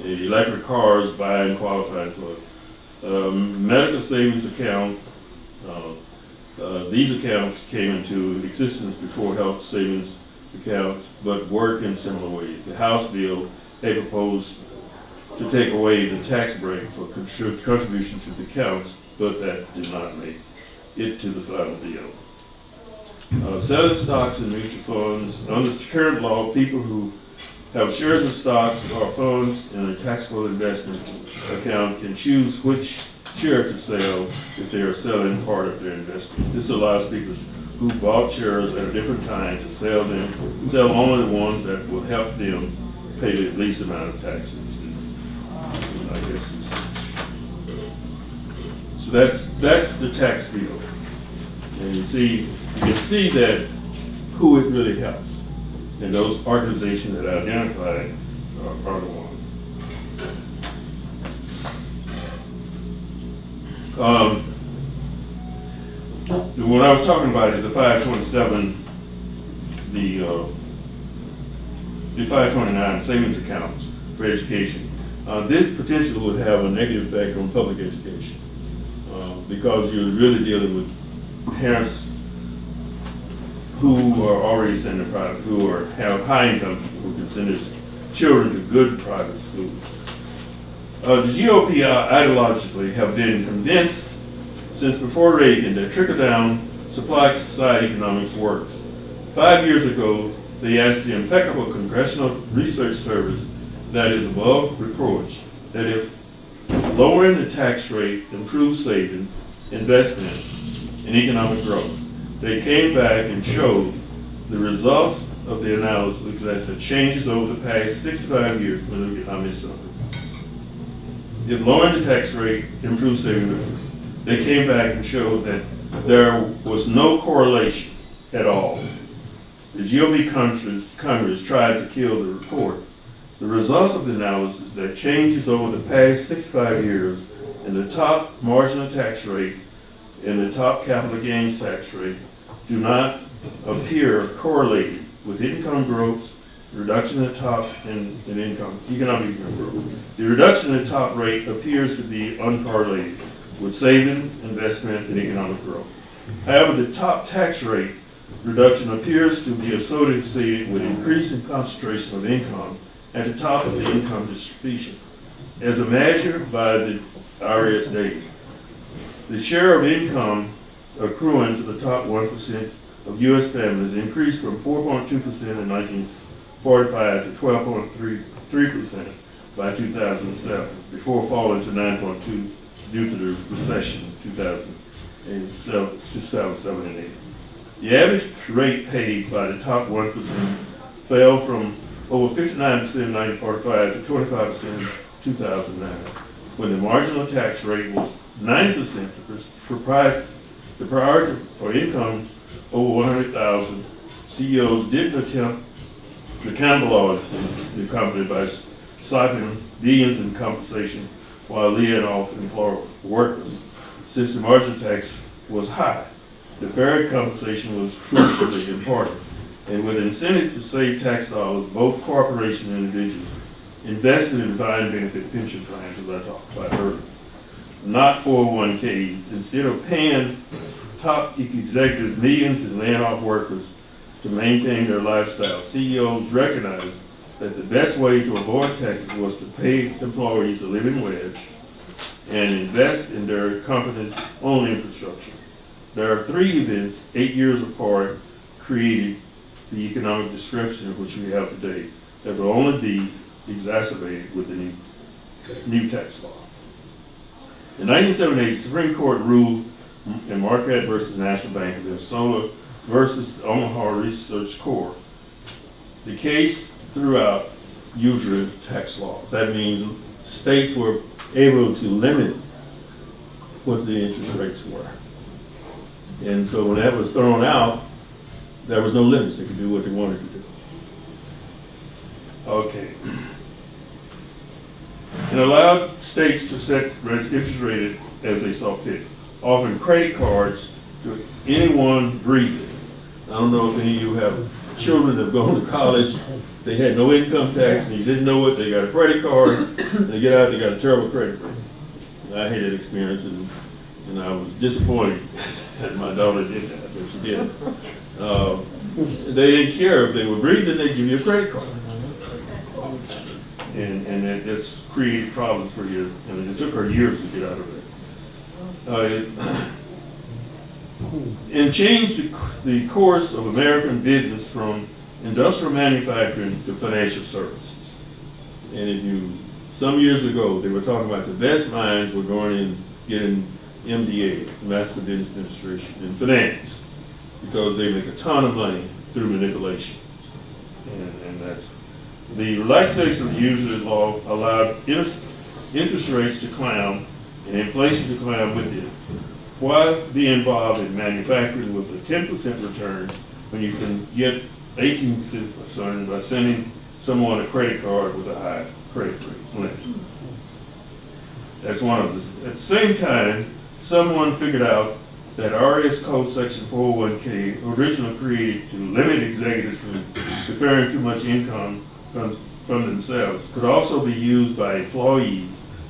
Electric cars, buy and qualify for medical savings account. These accounts came into existence before health savings accounts, but work in similar ways. The House bill, they proposed to take away the tax break for contribution to the accounts, but that did not make it to the final deal. Selling stocks and mutual funds. Under the current law, people who have shares of stocks or funds in a taxable investment account can choose which share to sell if they are selling part of their investment. This allows people who bought shares at a different time to sell only the ones that will help them pay the least amount of taxes. I guess so that's the tax bill. And you can see that who it really helps. And those organizations that I identified are the ones. What I was talking about is the 527, the 529 savings accounts for education. This potentially would have a negative effect on public education because you're really dealing with parents who are already sending private, have high income, who can send their children to good private schools. The GOP ideologically have been convinced since before Reagan that trickle-down supply-side economics works. 5 years ago, they asked the impeccable Congressional Research Service that is above reproach that if lowering the tax rate improves savings, investment, and economic growth. They came back and showed the results of the analysis that said changes over the past 65 years. I missed something. If lowering the tax rate improves savings, they came back and showed that there was no correlation at all. The GOP Congress tried to kill the report. The results of the analysis that changes over the past 65 years in the top marginal tax rate and the top capital gains tax rate do not appear correlated with income growth, reduction in the top in income, economic income growth. The reduction in the top rate appears to be uncorrelated with saving, investment, and economic growth. However, the top tax rate reduction appears to be associated with increasing concentration of income at the top of the income distribution. As a measure by the IRS data, the share of income accruing to the top 1% of U.S. families increased from 4.2% in 1945 to 12.3% by 2007, before falling to 9.2% due to the recession in 2007 and 8. The average rate paid by the top 1% fell from over 59% in 1945 to 25% in 2009, when the marginal tax rate was 9%. The priority for income over 100,000, CEOs didn't attempt to cannibalize the company by siphoning billions in compensation while laying off employed workers. Since the marginal tax was high, deferred compensation was crucially important. And with incentive to save tax dollars, both corporations and individuals invested in defined benefit pension plans, as I talked about earlier, not 401ks. Instead of paying top executives millions and laying off workers to maintain their lifestyle, CEOs recognized that the best way to avoid taxes was to pay employees a living wage and invest in their company's own infrastructure. There are three events, 8 years apart, created the economic disruption which we have today that will only be exacerbated with the new tax law. In 1978, the Supreme Court ruled in Marquette versus National Bank of Minnesota versus Omaha Research Corps. The case threw out usury tax laws. That means states were able to limit what the interest rates were. And so when that was thrown out, there was no limits. They could do what they wanted to do. Okay. It allowed states to set interest rates as they saw fit, offering credit cards to anyone breathing. I don't know if any of you have children that have gone to college, they had no income tax, and you didn't know it, they got a credit card, and they get out, they got a terrible credit rating. I had that experience, and I was disappointed that my daughter did that, but she did. They didn't care if they were breathing, they'd give you a credit card. And that's created problems for you. I mean, it took her years to get out of it. And changed the course of American business from industrial manufacturing to financial services. And if you, some years ago, they were talking about the best minds were going and getting MBAs, Master Business Administration, in finance, because they make a ton of money through manipulation. And that's the relaxation of the usury law allowed interest rates to climb and inflation to climb with it. Why be involved in manufacturing with a 10% return when you can get 18% return by sending someone a credit card with a high credit rate? That's one of the. At the same time, someone figured out that RS Code Section 401k, originally created to limit executives from deferring too much income from themselves, could also be used by employees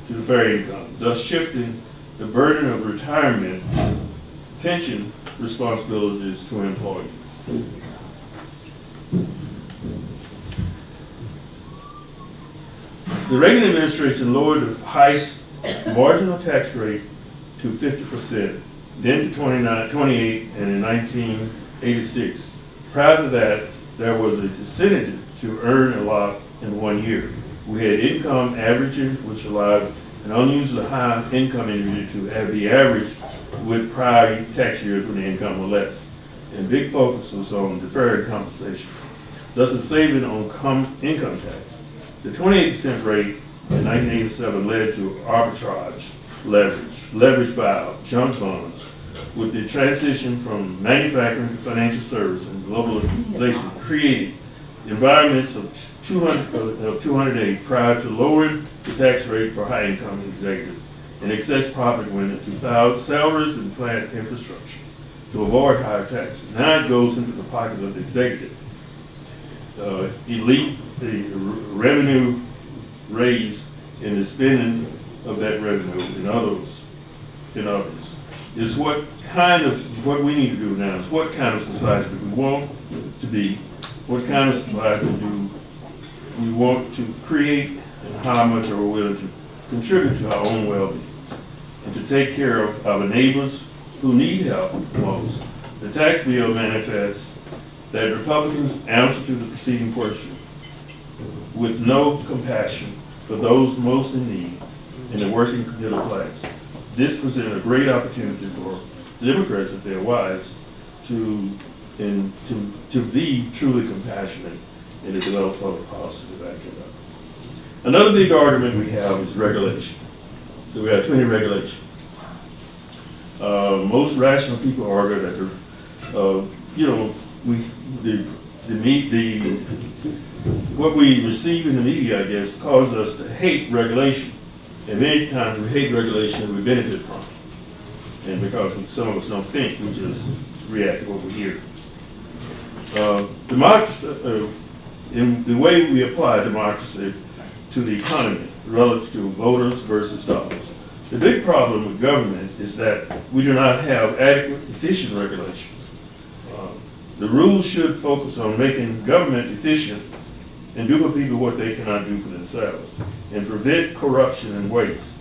to defer income, thus shifting the burden of retirement pension responsibilities to employees. The Reagan administration lowered the highest marginal tax rate to 50%, then to 28, and in 1986. Prior to that, there was a disincentive to earn a lot in 1 year. We had income averaging, which allowed an unusually high income individual to have the average with prior tax years when the income was less. And big focus was on deferred compensation. Thus, a saving on income tax. The 28% rate in 1987 led to arbitrage, leverage buyout, junk bonds. With the transition from manufacturing to financial service and globalization created environments of 208 prior to lowering the tax rate for high income executives, and excess profit went into salaries and plant infrastructure to avoid higher taxes. Now it goes into the pocket of the executive. Elite, the revenue raised and the spending of that revenue in others is what we need to do now is what kind of society do we want to be, what kind of society do we want to create, and how much are we willing to contribute to our own well-being and to take care of our neighbors who need help most. The tax bill manifests that Republicans answer to the preceding question with no compassion for those most in need in the working middle class. This presented a great opportunity for Democrats, if they're wise, to be truly compassionate and to develop public policy to back it up. Another big argument we have is regulation. So we have 20 regulations. Most rational people argue that what we receive in the media, I guess, causes us to hate regulation. And many times we hate regulation that we benefit from. And because some of us don't think, we just react to what we hear. Democracy, in the way we apply democracy to the economy relative to voters versus dollars. The big problem with government is that we do not have adequate, efficient regulation. The rules should focus on making government efficient and do for people what they cannot do for themselves, and prevent corruption and waste.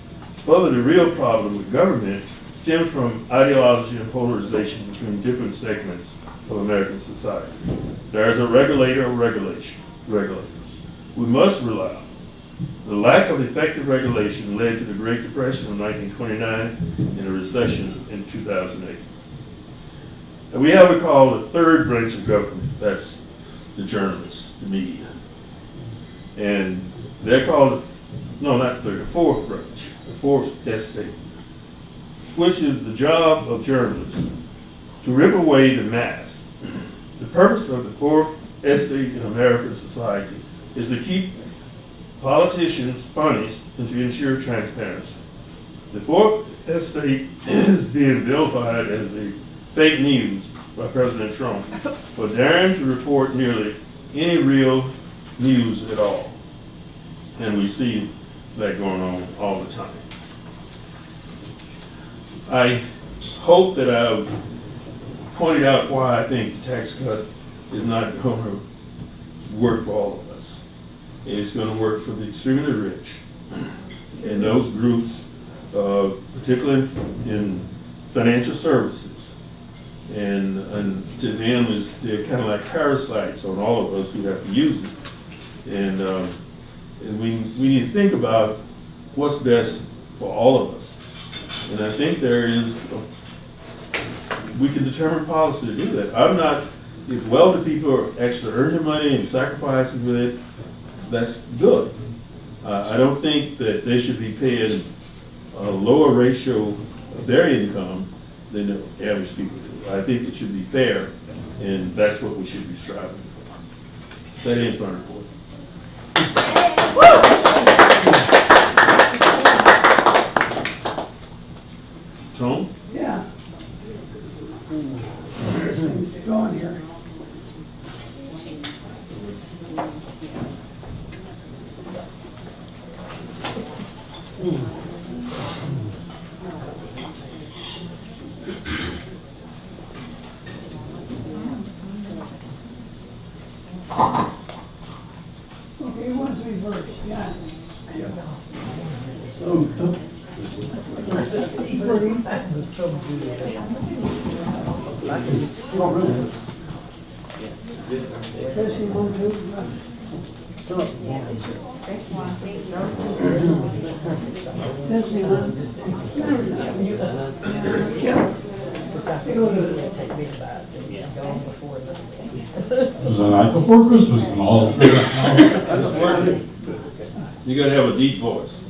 Further, the real problem with government stems from ideology and polarization between different segments of American society. There is a regulator or regulators. We must rely. The lack of effective regulation led to the Great Depression of 1929 and a recession in 2008. And we have what we call the third branch of government. That's the journalists, the media. And they're called, no, not the third, the fourth branch, the fourth estate, which is the job of journalists to rip away the mask. The purpose of the fourth estate in American society is to keep politicians honest and to ensure transparency. The fourth estate is being vilified as a fake news by President Trump for daring to report nearly any real news at all. And we see that going on all the time. I hope that I've pointed out why I think the tax cut is not going to work for all of us. It's going to work for the extremely rich and those groups, particularly in financial services. And to them, they're kind of like parasites on all of us who have to use it. And we need to think about what's best for all of us. And I think we can determine policy to do that. I'm not, if wealthy people are actually earning money and sacrificing with it, that's good. I don't think that they should be paying a lower ratio of their income than the average people do. I think it should be fair, and that's what we should be striving for. That ends my report. Tom? Yeah. Go on here. Okay, who wants to be first? Yeah. Jesse, one, two. Jesse, one. Was the night before Christmas and all three. It's working. You gotta have a deep voice.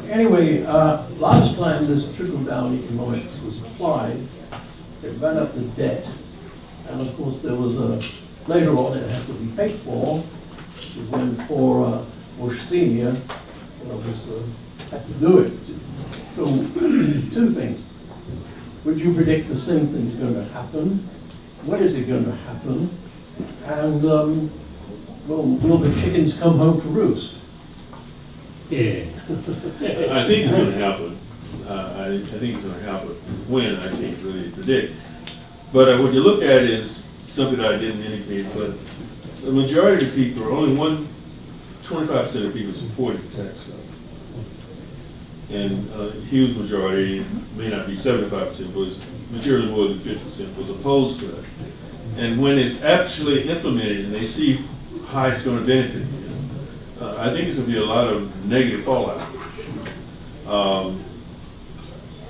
Anyway, last time this trickle-down economics was applied, it ran up the debt. And of course, there was later on it had to be paid for, when for Bush Senior, had to do it. So, two things. Would you predict the same thing's going to happen? When is it going to happen? And will the chickens come home to roost? Yeah. I think it's gonna happen. I think it's gonna happen. When, I can't really predict. But what you look at is something that I didn't indicate, but the majority of people, only 25% of people supported the tax cut. And a huge majority, may not be 75%, but it's materially more than 50% was opposed to it. And when it's actually implemented and they see how it's going to benefit them, I think it's going to be a lot of negative fallout.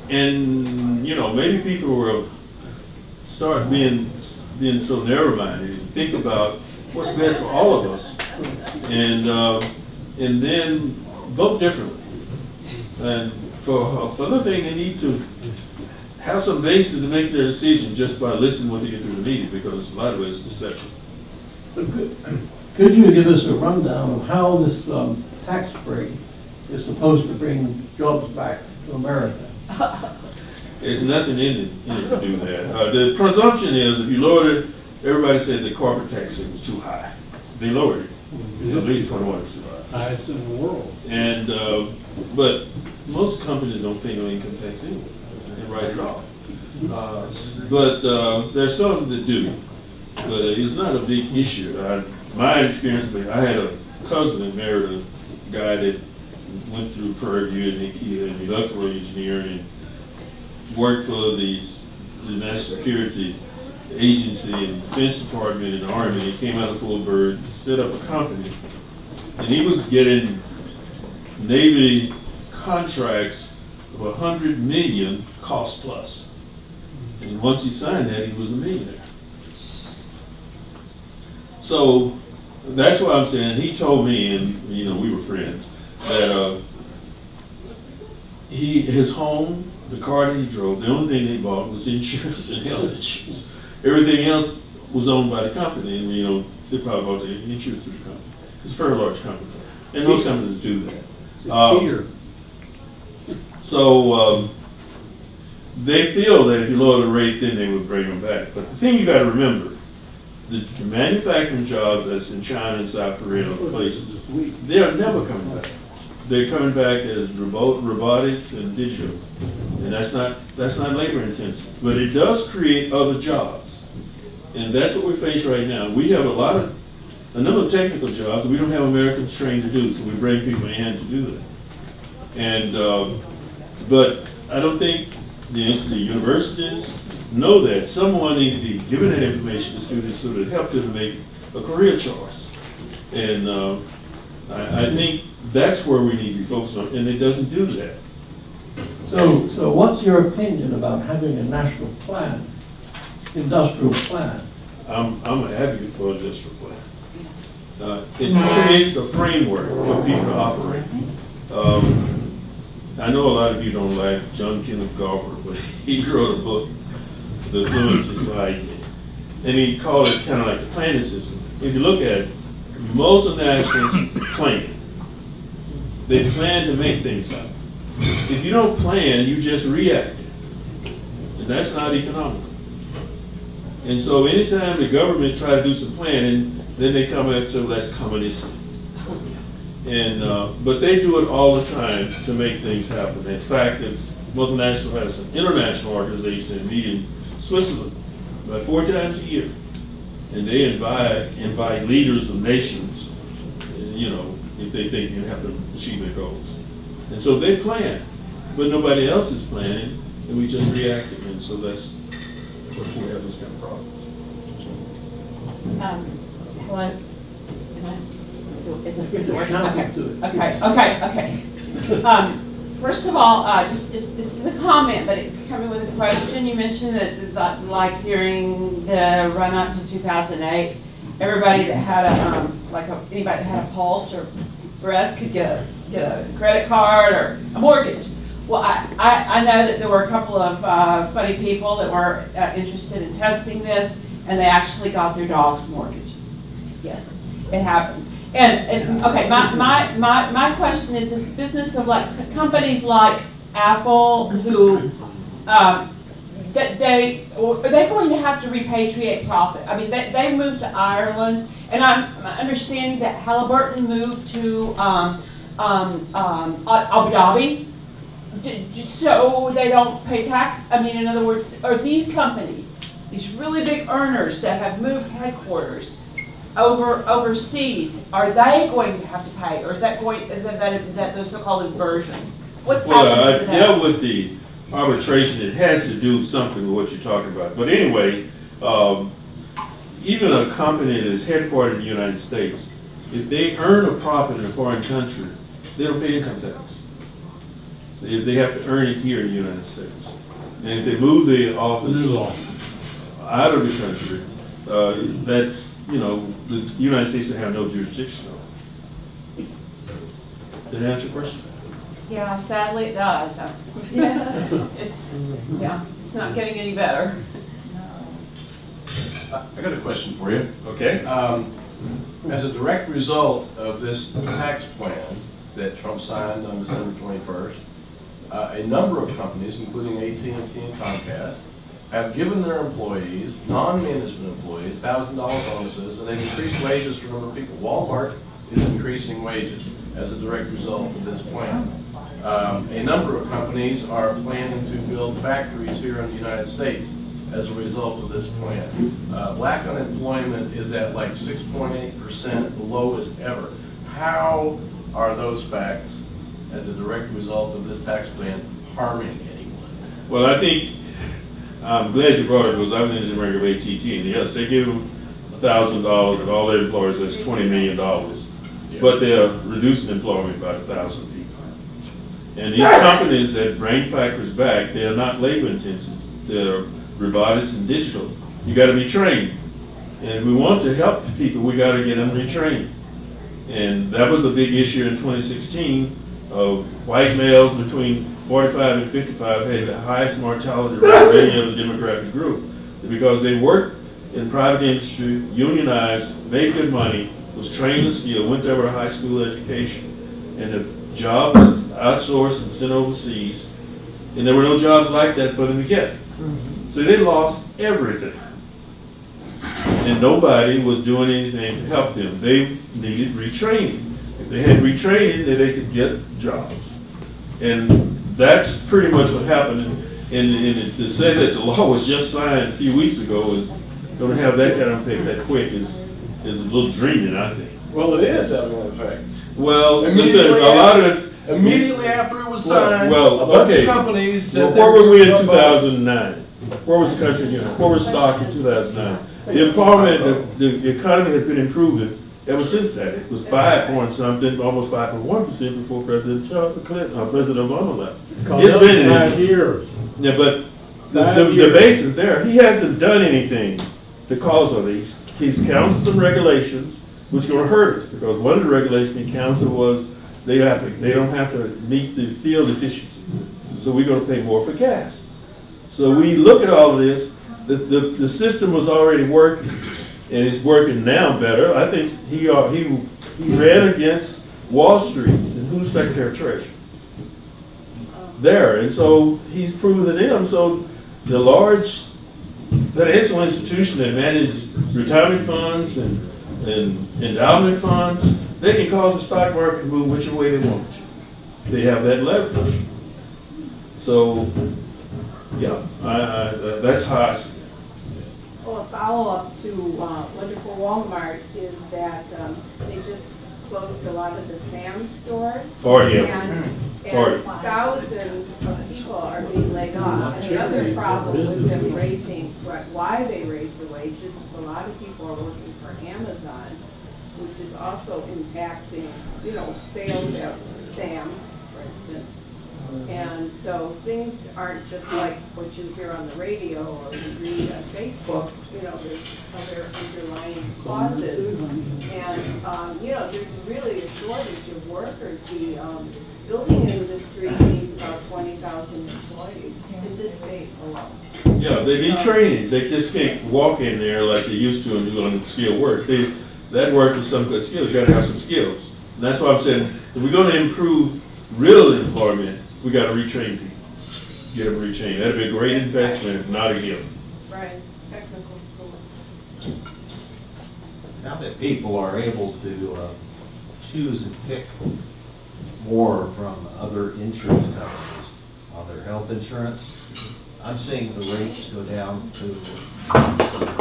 And, maybe people will start being so narrow-minded and think about what's best for all of us, and then vote differently. And for another thing, they need to have some basis to make their decision just by listening to what they get through the media, because a lot of it is deception. So could you give us a rundown of how this tax break is supposed to bring jobs back to America? There's nothing in it to do that. The presumption is if you lowered it, everybody said the corporate tax rate was too high. They lowered it. I believe 21%. Highest in the world. And but most companies don't pay no income tax anyway. They write it off. But there's some that do. But it's not a big issue. My experience, I had a cousin that married a guy that went through Purview, and he was an electrical engineer and worked for the National Security Agency and Defense Department and the Army. He came out of Fort Bird, set up a company, and he was getting Navy contracts of $100 million cost plus. And once he signed that, he was a millionaire. So that's what I'm saying. He told me, and we were friends, that his home, the car that he drove, the only thing they bought was insurance and health insurance. Everything else was owned by the company, and they probably bought the insurance through the company. It's a very large company, and most companies do that. Cedar. So they feel that if you lower the rate, then they would bring them back. But the thing you got to remember, the manufacturing jobs that's in China and South Korea and other places, they are never coming back. They're coming back as robotics and digital, and that's not labor intensive. But it does create other jobs, and that's what we face right now. We have a number of technical jobs we don't have Americans trained to do, so we bring people in to do that. And but I don't think the universities know that. Someone needs to be giving that information to students so that it helps them make a career choice. And I think that's where we need to be focused on, and it doesn't do that. So what's your opinion about having a national plan, industrial plan? I'm an advocate for a industrial plan. It creates a framework for people to operate. I know a lot of you don't like John Kenneth Galbraith, but he wrote a book, The Fluid Society, and he called it kind of like the planning system. If you look at it, multinationals plan. They plan to make things happen. If you don't plan, you just react. And that's not economical. And so anytime the government try to do some planning, then they come up and say, well, that's communism. And but they do it all the time to make things happen. In fact, multinational has an international organization that meet in Switzerland about 4 times a year, and they invite leaders of nations, if they think you have to achieve their goals. And so they plan, but nobody else is planning, and we just reacting, and so that's what we have those kind of problems. Hello? Is it It's a working? shout Okay. to it. Okay. First of all, just this is a comment, but it's coming with a question. You mentioned that like during the run up to 2008, everybody that had anybody that had a pulse or breath could get a credit card or a mortgage. Well, I know that there were a couple of funny people that were interested in testing this, and they actually got their dogs mortgages. Yes, it happened. And okay, my question is this business of like companies like Apple who are they going to have to repatriate profit? I mean, they moved to Ireland, and I'm understanding that Halliburton moved to Abu Dhabi, so they don't pay tax. I mean, in other words, are these companies, these really big earners that have moved headquarters overseas, are they going to have to pay, or is that that those so-called inversions? What's happening to them? Yeah, with the arbitration, it has to do something with what you're talking about. But anyway, even a company that is headquartered in the United States, if they earn a profit in a foreign country, they don't pay income tax. They have to earn it here in the United States. And if they move the office out of the country, the United States will have no jurisdiction on it. Did that answer your question? Yeah, sadly it does. It's not getting any better. I got a question for you. Okay. As a direct result of this tax plan that Trump signed on December 21st, a number of companies, including AT&T and Comcast, have given their employees, non-management employees, $1,000 bonuses, and they've increased wages for a number of people. Walmart is increasing wages as a direct result of this plan. A number of companies are planning to build factories here in the United States as a result of this plan. Black unemployment is at like 6.8%, the lowest ever. How are those facts, as a direct result of this tax plan, harming anyone? Well, I think I'm glad you brought it, because I was in the ring of AT&T, and yes, they give them $1,000, and all their employees, that's $20 million. But they're reducing employment by 1,000 people. And these companies that bring factories back, they are not labor intensive. They're robotics and digital. You got to be trained. And if we want to help people, we got to get them retrained. And that was a big issue in 2016. White males between 45 and 55 had the highest mortality rate of any other demographic group, because they worked in private industry, unionized, made good money, was trained in skill, went to a high school education, and the job was outsourced and sent overseas. And there were no jobs like that for them to get. So they lost everything. And nobody was doing anything to help them. They needed retraining. If they had retraining, then they could get jobs. And that's pretty much what happened. And to say that the law was just signed a few weeks ago is going to have that kind of effect that quick is a little dreaming, I think. Well, it is having an effect. Well, Immediately a lot of Immediately after it was signed, well, a bunch okay. of companies said. well, they where were we in gonna- 2009? Where was the country, where was stock in 2009? The employment, the economy has been improving ever since that. It was 5 point something, almost 5.1% before President Clinton, President Obama left. It's been 5 years. Yeah, but 5 the years. base is there. He hasn't done anything to cause of these. He's counseled some regulations, which are going to hurt us, because one of the regulations he counseled was they don't have to meet the field efficiency. So we're going to pay more for gas. So we look at all of this. The system was already working, and it's working now better. I think he ran against Wall Street's, and who's Secretary of Treasury? There, and so he's proven to them. So the large financial institution that manages retirement funds and endowment funds, they can cause the stock market to move whichever way they want to. They have that leverage. So, yeah, that's how I see it. Well, a follow-up to Wonderful Walmart is that they just closed a lot of the Sam's stores. 40 of And them. 40. thousands of people are being laid off. And the other problem with them raising, why they raise the wages is a lot of people are working for Amazon, which is also impacting, sales at Sam's, for instance. And so things aren't just like what you hear on the radio or you read on Facebook, there's other underlying causes. And, there's really a shortage of workers. The building industry needs about 20,000 employees in this state alone. Yeah, they need training. They just can't walk in there like they used to and do unskilled work. That work is some good skills. You got to have some skills. And that's why I'm saying, if we're going to improve real employment, we got to retrain people. Get them retrained. That'd be a great investment, not a gift. Right, technical schools. Now that people are able to choose and pick more from other insurance companies on their health insurance, I'm seeing the rates go down to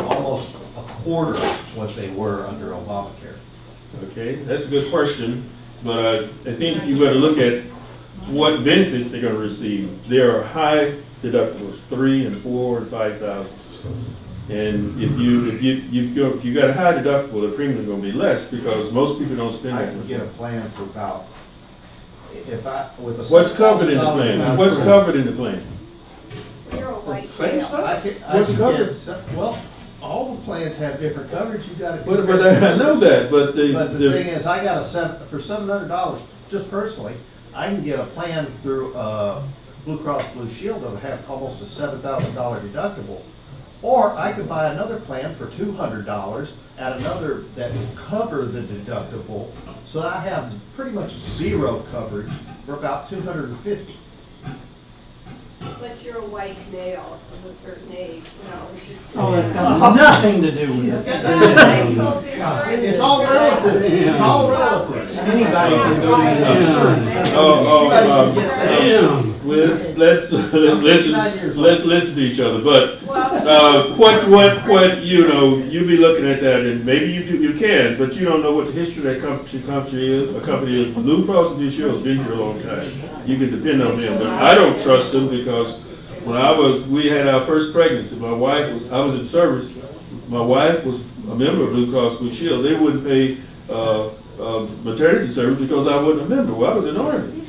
almost a quarter what they were under Obamacare. Okay, that's a good question, but I think you better look at what benefits they're going to receive. There are high deductibles, 3 and 4 and 5,000. And if you got a high deductible, the premium is going to be less because most people don't spend I that can much. get a plan for about, with a What's covered in the $6,000 plan? What's covered in the plan? You're a white Same male. stuff? I What's can covered? get, all the plans have different coverage, you gotta. But I know that, but But the thing is, I got for $700, just personally, I can get a plan through Blue Cross Blue Shield that would have almost a $7,000 deductible. Or I could buy another plan for $200 at another that will cover the deductible, so that I have pretty much zero coverage for about $250. But you're a white male of a certain age, it's just. Oh, it's got nothing to do with it. It's all relative, it's all relative. Anybody can go to the insurance. Well, let's listen to each other. But what you be looking at that, and maybe you can, but you don't know what the history of that company is. A company is Blue Cross Blue Shield has been here a long time. You can depend on them, but I don't trust them because when we had our first pregnancy, I was in service. My wife was a member of Blue Cross Blue Shield. They wouldn't pay maternity service because I wasn't a member. Well, I was in the Army.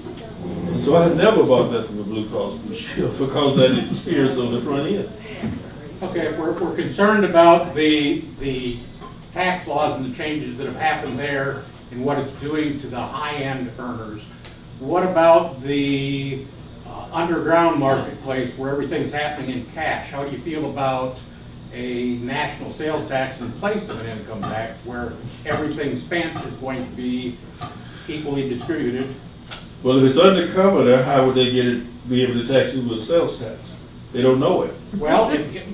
And so I had never bought that from the Blue Cross Blue Shield because I didn't experience on the front end. Okay, if we're concerned about the tax laws and the changes that have happened there and what it's doing to the high-end earners, what about the underground marketplace where everything's happening in cash? How do you feel about a national sales tax in place of an income tax where everything spent is going to be equally distributed Well, if it's undercover there, how would they be able to tax it with sales tax? They don't know it. Well,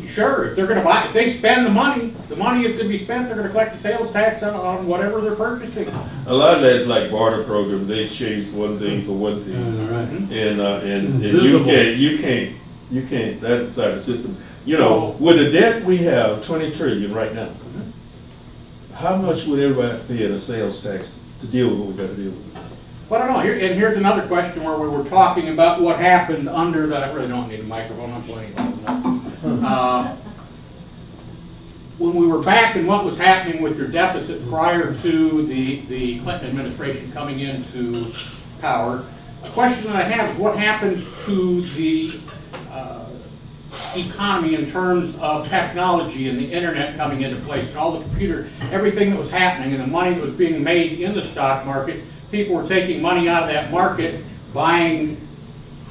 sure, if they're gonna buy, if they spend the money is gonna be spent, they're gonna collect the sales tax on whatever they're purchasing. A lot of that's like barter program. They change one thing for one thing. And you can't, that side of the system. You know, with the debt we have, 20 trillion right now, how much would everybody pay in a sales tax to deal with what we got to deal with? Well, I don't know, and here's another question where we were talking about what happened under that, I really don't need a microphone, I'm playing loud enough. When we were back in what was happening with your deficit prior to the Clinton administration coming into power, a question that I have is what happened to the economy in terms of technology and the internet coming into place and all the computer, everything that was happening and the money that was being made in the stock market. People were taking money out of that market, buying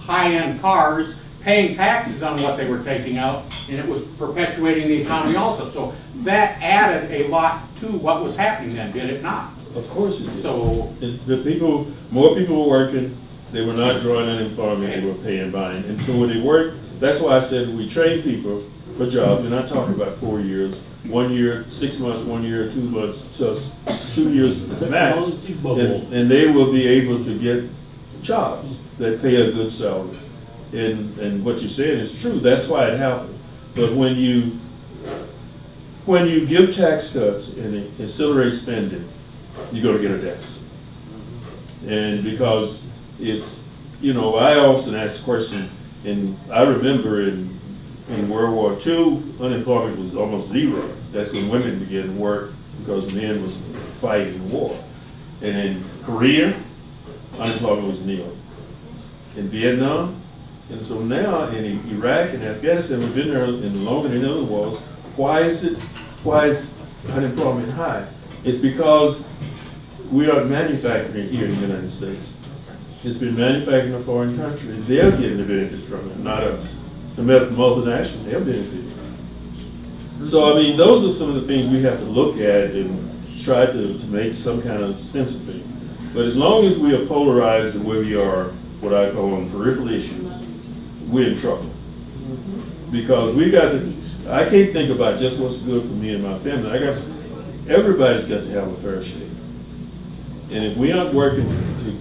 high-end cars, paying taxes on what they were taking out, and it was perpetuating the economy also. So that added a lot to what was happening then, did it not? Of course it did. So more people were working, they were not drawing unemployment, they were paying, buying. And so when they worked, that's why I said we train people for jobs. We're not talking about 4 years, 1 year, 6 months, 1 year, 2 months, just 2 years max. And they will be able to get jobs that pay a good salary. And what you're saying is true, that's why it happened. But when you give tax cuts and accelerate spending, you're gonna get a deficit. And because it's, you know, I often ask the question, and I remember in World War II, unemployment was almost zero. That's when women began to work because men was fighting the war. And in Korea, unemployment was nil. In Vietnam, and so now in Iraq and Afghanistan, we've been there longer than other wars. Why is unemployment high? It's because we are manufacturing here in the United States. It's been manufactured in a foreign country. They're getting the benefits from it, not us. The multinationals, they're benefiting. So, I mean, those are some of the things we have to look at and try to make some kind of sense of things. But as long as we are polarized the way we are, what I call on peripheral issues, we're in trouble. Because I can't think about just what's good for me and my family. Everybody's got to have a fair shake. And if we aren't working to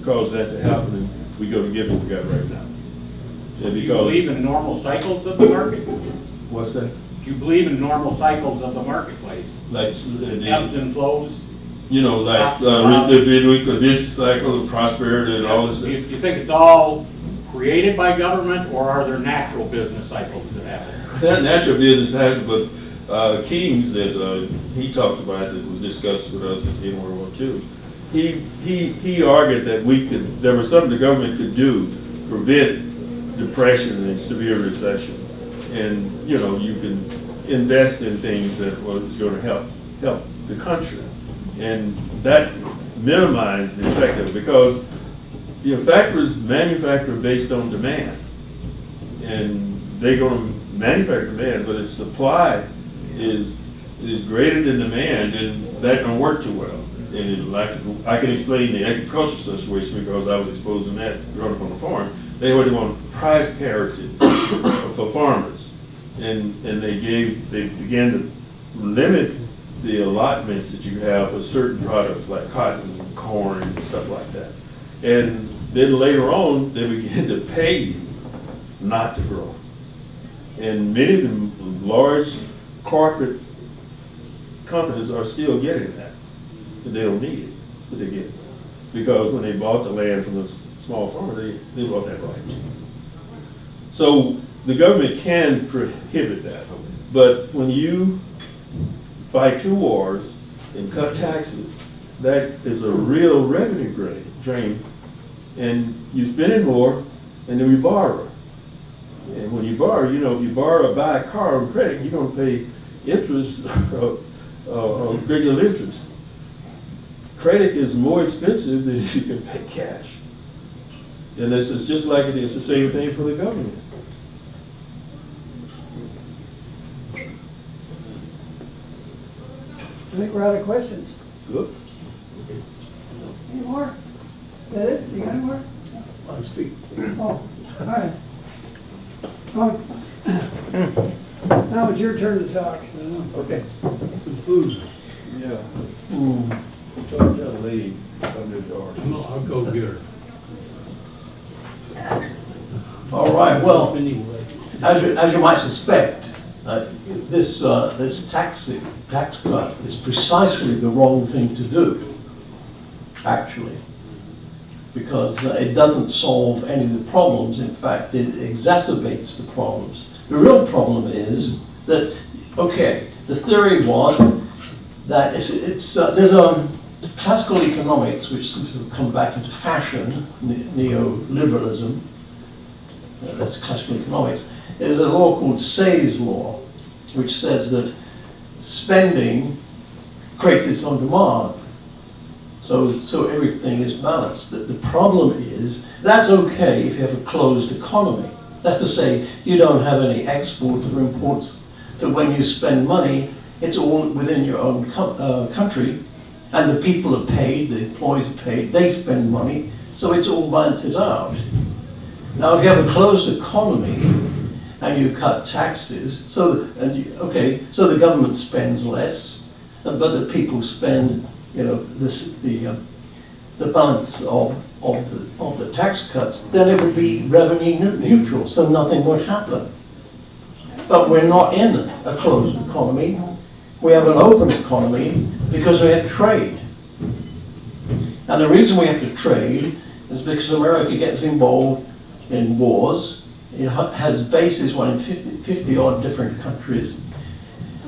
cause that to happen, we go to get what we got right now. Do you believe in normal cycles of the market? What's that? Do you believe in normal cycles of the marketplace? Like ebbs and flows? You know, like the business cycle of prosperity and all this stuff. Do you think it's all created by government, or are there natural business cycles that happen? That natural business happens, but Keynes that he talked about that was discussed with us in World War II, he argued that there was something the government could do to prevent depression and severe recession. And, you know, you can invest in things that was going to help the country. And that minimized the effect of it because, you know, factories manufacture based on demand. And they're going to manufacture demand, but if supply is greater than demand, then that don't work too well. And I can explain the agricultural situation because I was exposed to that growing up on the farm. They want price parity for farmers, and they began to limit the allotments that you have for certain products like cotton and corn and stuff like that. And then later on, they began to pay you not to grow. And many of the large corporate companies are still getting that. They don't need it, but they get it. Because when they bought the land from the small farmer, they bought that right. So the government can prohibit that. But when you fight 2 wars and cut taxes, that is a real revenue drain. And you spend it more, and then you borrow. And when you borrow, you know, if you buy a car on credit, you're going to pay interest, regular interest. Credit is more expensive than you can pay cash. And this is just like it is the same thing for the government. I think we're out of questions. Good. Any more? that it? You got any more? I speak. Oh, all right. Oh, now it's your turn to talk. Okay. Some food. Yeah. Mm. Tell the lady, come to the door. No, I'll go get her. All right, well, Anyway. as you might suspect, this tax cut is precisely the wrong thing to do, actually, because it doesn't solve any of the problems. In fact, it exacerbates the problems. The real problem is that, okay, the theory was that there's a classical economics which seems to have come back into fashion, neoliberalism. That's classical economics. There's a law called Say's law, which says that spending creates its own demand. So everything is balanced. The problem is, that's okay if you have a closed economy. That's to say, you don't have any exports or imports, so when you spend money, it's all within your own country, and the people are paid, the employees are paid, they spend money, so it's all balanced out. Now, if you have a closed economy and you cut taxes, so the government spends less, but the people spend, the balance of the tax cuts, then it would be revenue neutral, so nothing would happen. But we're not in a closed economy. We have an open economy because we have trade. And the reason we have to trade is because America gets involved in wars. It has bases in 50 odd different countries.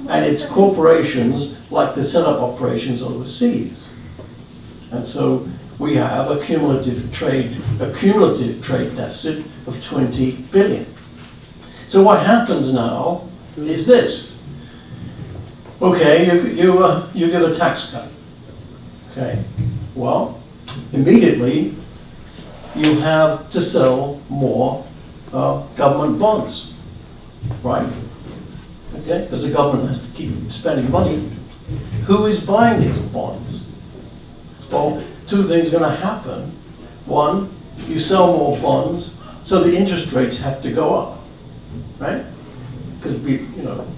And its corporations like to set up operations overseas. And so we have a cumulative trade deficit of 20 billion. So what happens now is this. Okay, you give a tax cut. Okay, well, immediately you have to sell more government bonds, right? Okay, because the government has to keep spending money. Who is buying these bonds? Well, two things are going to happen. One, you sell more bonds, so the interest rates have to go up, right? Because you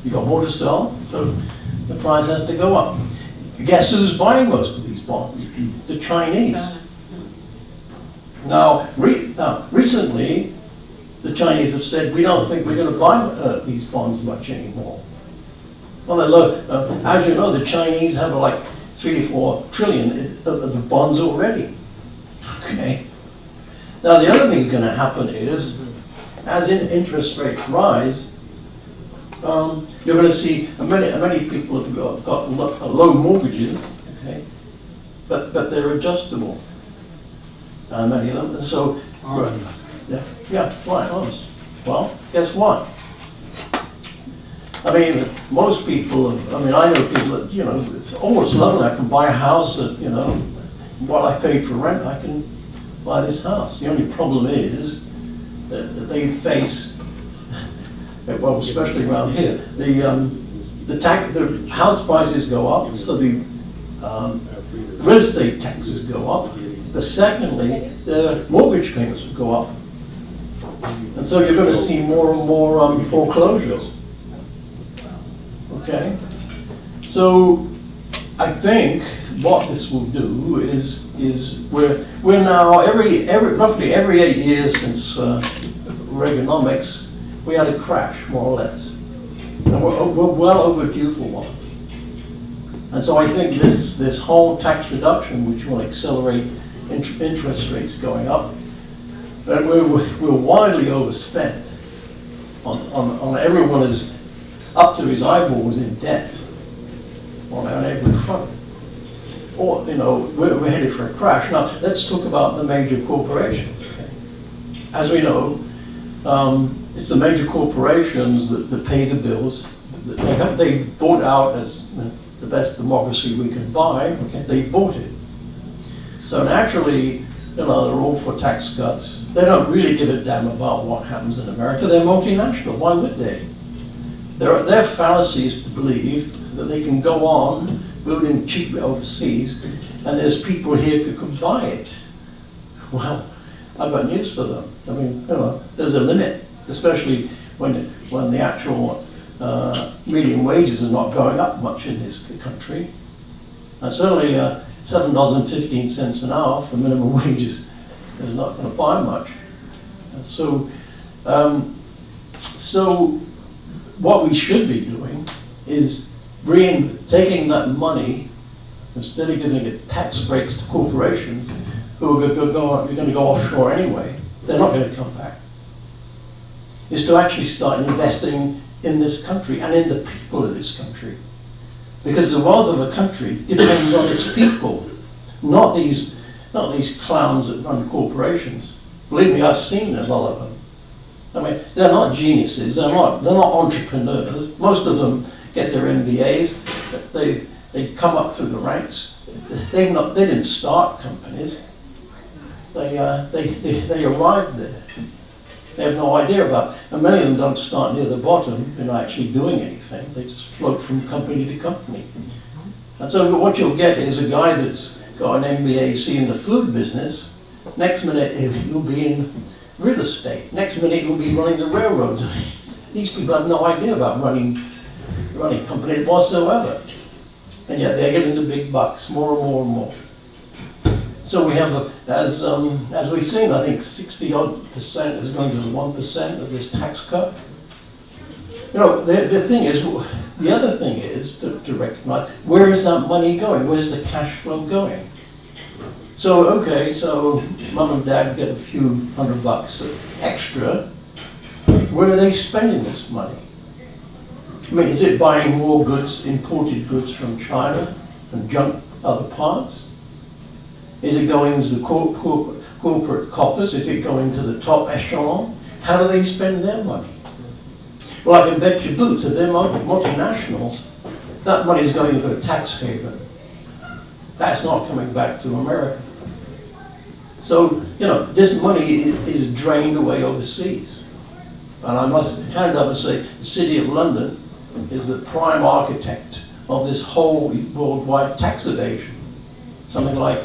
got more to sell, so the price has to go up. Guess who's buying most of these bonds? The Chinese. Now, recently, the Chinese have said, we don't think we're going to buy these bonds much anymore. Well, as you know, the Chinese have like 3 to 4 trillion of the bonds already. Okay. Now, the other thing that's going to happen is, as interest rates rise, you're going to see many people have got low mortgages, okay, but they're adjustable. Many of them, and so right, loans. Well, guess what? I mean, most people. I know people that it's almost lovely. I can buy a house at what I paid for rent. I can buy this house. The only problem is that they face. Well, especially around here, the house prices go up, so the real estate taxes go up. But secondly, the mortgage payments will go up, and so you're going to see more and more foreclosures. Okay, so I think what this will do is we're now roughly every 8 years since Reaganomics. We had a crash, more or less. And we're well overdue for one. And so I think this whole tax reduction, which will accelerate interest rates going up, and we're widely overspent. On everyone is up to his eyeballs in debt on every front. Or, we're headed for a crash. Now, let's talk about the major corporations. Okay? As we know, it's the major corporations that pay the bills. They bought out as the best democracy we can buy. Okay, they bought it. So naturally, they're all for tax cuts. They don't really give a damn about what happens in America. They're multinational. Why would they? Their fallacy is to believe that they can go on building cheap overseas, and there's people here who can buy it. Well, I've got news for them. I mean, there's a limit, especially when the actual median wages are not going up much in this country. And certainly $7.15 an hour for minimum wages is not going to buy much. And so what we should be doing is taking that money, instead of giving it tax breaks to corporations who are going to go offshore anyway, they're not going to come back, is to actually start investing in this country and in the people of this country. Because the wealth of a country depends on its people, not these clowns that run corporations. Believe me, I've seen a lot of them. I mean, they're not geniuses, they're not entrepreneurs. Most of them get their MBAs, they come up through the ranks. They didn't start companies. They arrived there. They have no idea about it. And many of them don't start near the bottom. They're not actually doing anything. They just float from company to company. And so what you'll get is a guy that's got an MBA in the food business. Next minute he'll be in real estate. Next minute he'll be running the railroads. These people have no idea about running companies whatsoever. And yet they're getting the big bucks, more and more and more. So we have, as we've seen, I think 60-odd% is going to the 1% of this tax cut. The other thing is to recognize, where is that money going? Where's the cash flow going? So mum and dad get a few $100 extra. Where are they spending this money? I mean, is it buying more goods, imported goods from China and junk other parts? Is it going to the corporate coffers? Is it going to the top echelon? How do they spend their money? Well, I can bet your boots that they're multinationals. That money is going to a tax haven. That's not coming back to America. So, this money is drained away overseas. And I must hand up and say, the City of London is the prime architect of this whole worldwide tax evasion. Something like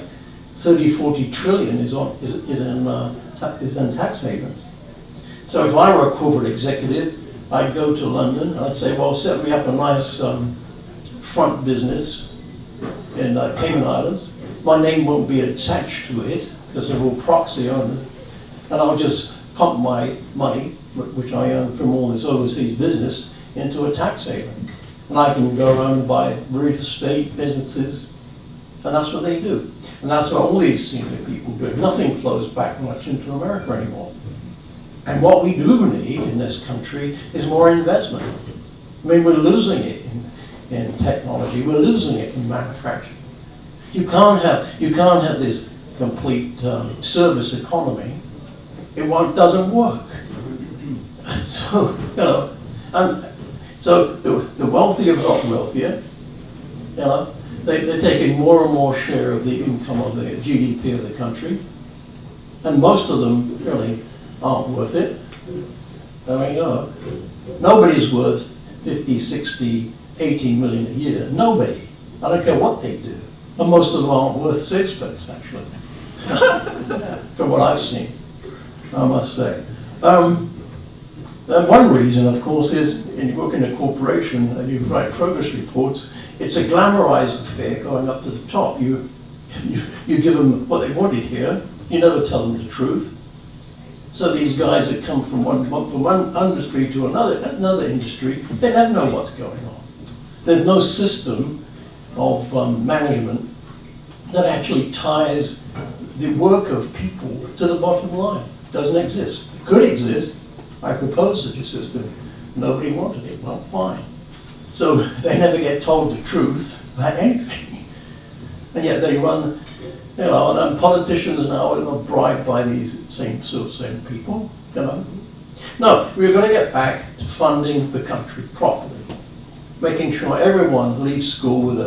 30-40 trillion is in tax havens. So if I were a corporate executive, I'd go to London and I'd say, well, set me up a nice front business in Cayman Islands. My name won't be attached to it because they're all proxy owners. And I'll just pump my money, which I earn from all this overseas business, into a tax haven. And I can go around and buy real estate businesses. And that's what they do. And that's what all these senior people do. Nothing flows back much into America anymore. And what we do need in this country is more investment. I mean, we're losing it in technology. We're losing it in manufacturing. You can't have this complete service economy. It doesn't work. So, so the wealthy have got wealthier. They're taking more and more share of the income of the GDP of the country. And most of them really aren't worth it. I mean, nobody's worth 50, 60, 80 million a year. Nobody. I don't care what they do. And most of them aren't worth sixpence, actually. From what I've seen, I must say. And one reason, of course, is when you work in a corporation and you write progress reports, it's a glamorized affair going up to the top. You give them what they wanted here. You never tell them the truth. So these guys that come from one industry to another industry, they never know what's going on. There's no system of management that actually ties the work of people to the bottom line. It doesn't exist. It could exist. I proposed such a system. Nobody wanted it. Well, fine. So they never get told the truth about anything. And yet they run, and politicians now are bribed by these same people, No, we're going to get back to funding the country properly, making sure everyone leaves school with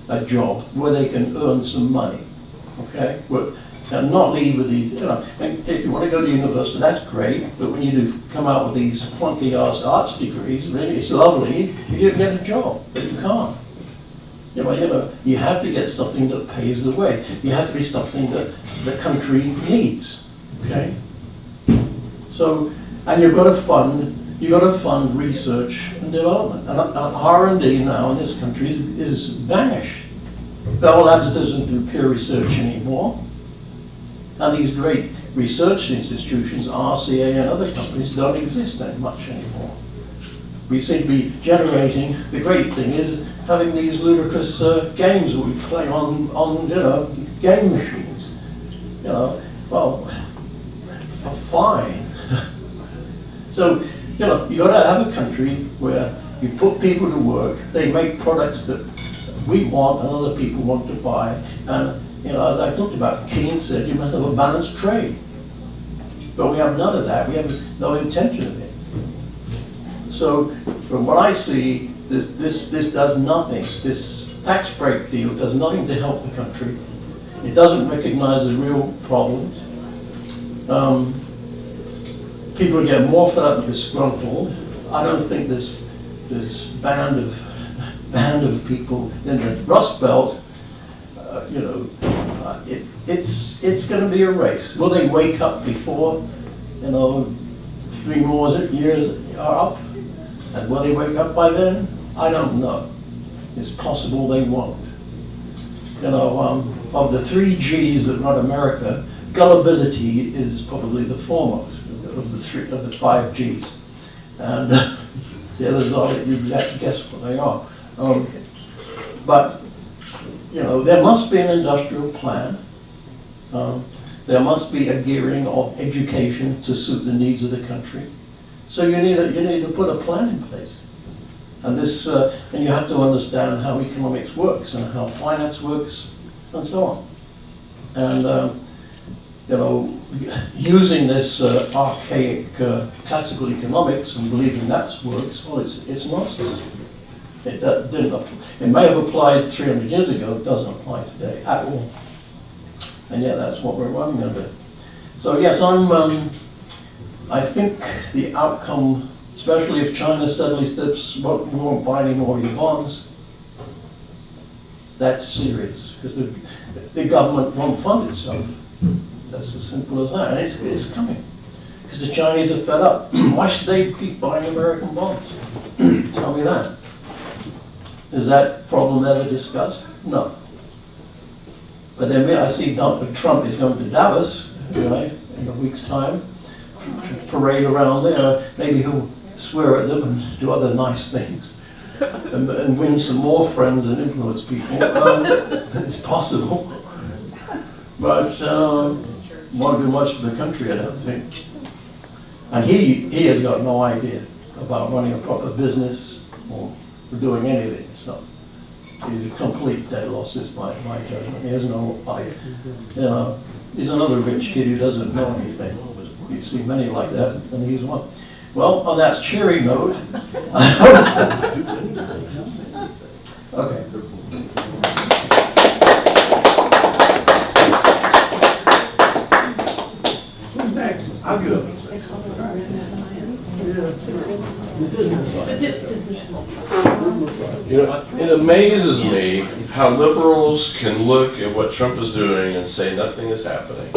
a job where they can earn some money, okay? And not leave with these, and if you want to go to university, that's great, but when you do come out with these flunky-ass arts degrees, really, it's lovely, you can get a job, but you can't. You have to get something that pays the way. You have to be something that the country needs, okay? So, and you've got to fund research and development. And R&D now in this country is vanished. Bell Labs doesn't do pure research anymore. And these great research institutions, RCA and other companies, don't exist that much anymore. We seem to be generating, the great thing is having these ludicrous games that we play on game machines. Well, fine. So, you got to have a country where you put people to work, they make products that we want and other people want to buy. And, as I talked about, Keynes said, you must have a balanced trade. But we have none of that. We have no intention of it. So, from what I see, this does nothing. This tax break deal does nothing to help the country. It doesn't recognize the real problems. People get more fed up and disgruntled. I don't think this band of people in the Rust Belt, it's going to be a race. Will they wake up before 3 more years are up? And will they wake up by then? I don't know. It's possible they won't. Of the 3 G's that run America, gullibility is probably the foremost of the 5 G's. And the others are that you guess what they are. But there must be an industrial plan. There must be a gearing of education to suit the needs of the country. So you need to put a plan in place. And and you have to understand how economics works and how finance works and so on. And using this archaic classical economics and believing that works, well, it's nonsense. It may have applied 300 years ago, it doesn't apply today at all. And yet that's what we're running under. So yes, I think the outcome, especially if China suddenly steps, won't buy any more of your bonds, that's serious, because the government won't fund itself. That's as simple as that, and it's coming. Because the Chinese are fed up. Why should they keep buying American bonds? Tell me that. Is that problem ever discussed? No. But then I see Trump is going to Davos, right, in a week's time, to parade around there. Maybe he'll swear at them and do other nice things, and win some more friends and influence people. It's possible. But won't do much for the country, I don't think. And he has got no idea about running a proper business or doing anything. So he's a complete dead loss, is my judgment. He has no idea. He's another rich kid who doesn't know anything. You see many like that, and he's one. Well, on that cheery note, okay. Next, I'll go. It amazes me how liberals can look at what Trump is doing and say nothing is happening.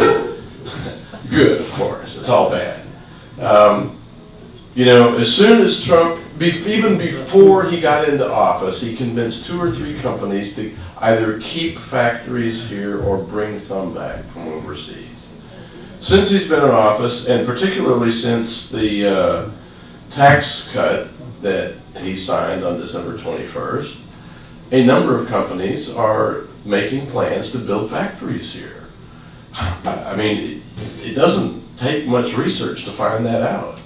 Good, of course, it's all bad. As soon as Trump, even before he got into office, he convinced 2 or 3 companies to either keep factories here or bring some back from overseas. Since he's been in office, and particularly since the tax cut that he signed on December 21st, a number of companies are making plans to build factories here. I mean, it doesn't take much research to find that out.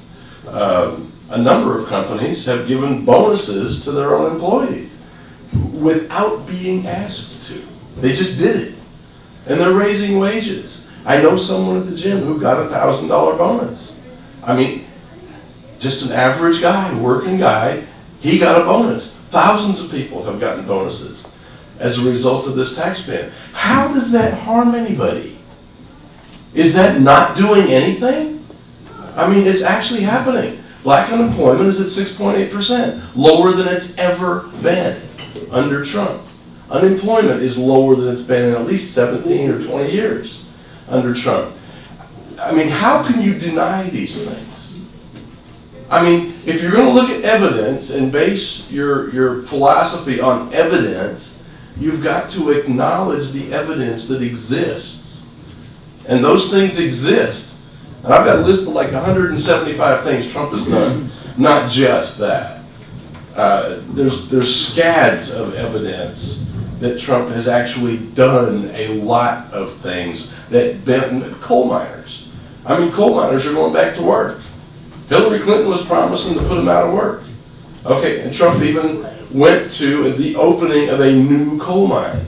A number of companies have given bonuses to their own employees without being asked to. They just did it. And they're raising wages. I know someone at the gym who got a $1,000 bonus. I mean, just an average guy, working guy, he got a bonus. Thousands of people have gotten bonuses as a result of this tax ban. How does that harm anybody? Is that not doing anything? I mean, it's actually happening. Black unemployment is at 6.8%, lower than it's ever been under Trump. Unemployment is lower than it's been in at least 17 or 20 years under Trump. I mean, how can you deny these things? I mean, if you're going to look at evidence and base your philosophy on evidence, you've got to acknowledge the evidence that exists. And those things exist. And I've got a list of like 175 things Trump has done, not just that. There's scads of evidence that Trump has actually done a lot of things that bent coal miners. I mean, coal miners are going back to work. Hillary Clinton was promising to put them out of work. Okay, and Trump even went to the opening of a new coal mine.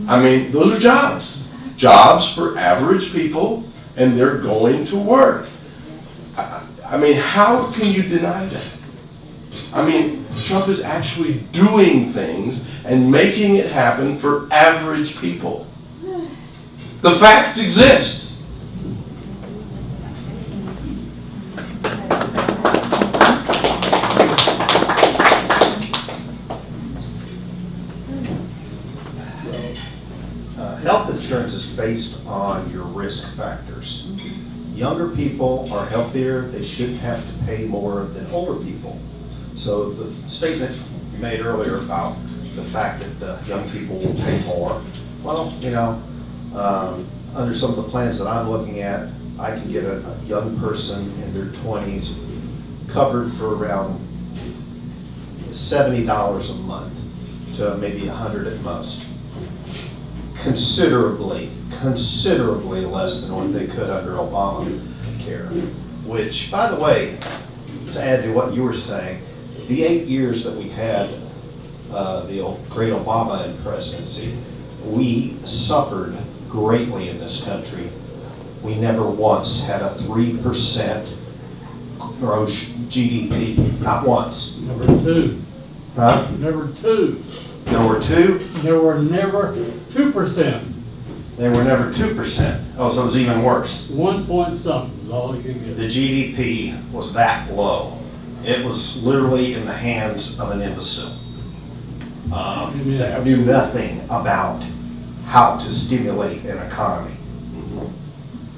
I mean, those are jobs. Jobs for average people, and they're going to work. I mean, how can you deny that? I mean, Trump is actually doing things and making it happen for average people. The facts exist. Health insurance is based on your risk factors. Younger people are healthier, they shouldn't have to pay more than older people. So the statement you made earlier about the fact that the young people will pay more, well, you know, under some of the plans that I'm looking at, I can get a young person in their 20s covered for around $70 a month to maybe $100 at most. Considerably less than what they could under Obamacare, which, by the way, to add to what you were saying, the 8 years that we had the great Obama presidency, we suffered greatly in this country. We never once had a 3% gross GDP, not once. Number two. Huh? Number two. There were two? There were never 2%. They were never 2%. Oh, so it was even worse. 1 point something is all you could get. The GDP was that low. It was literally in the hands of an imbecile that knew nothing about how to stimulate an economy.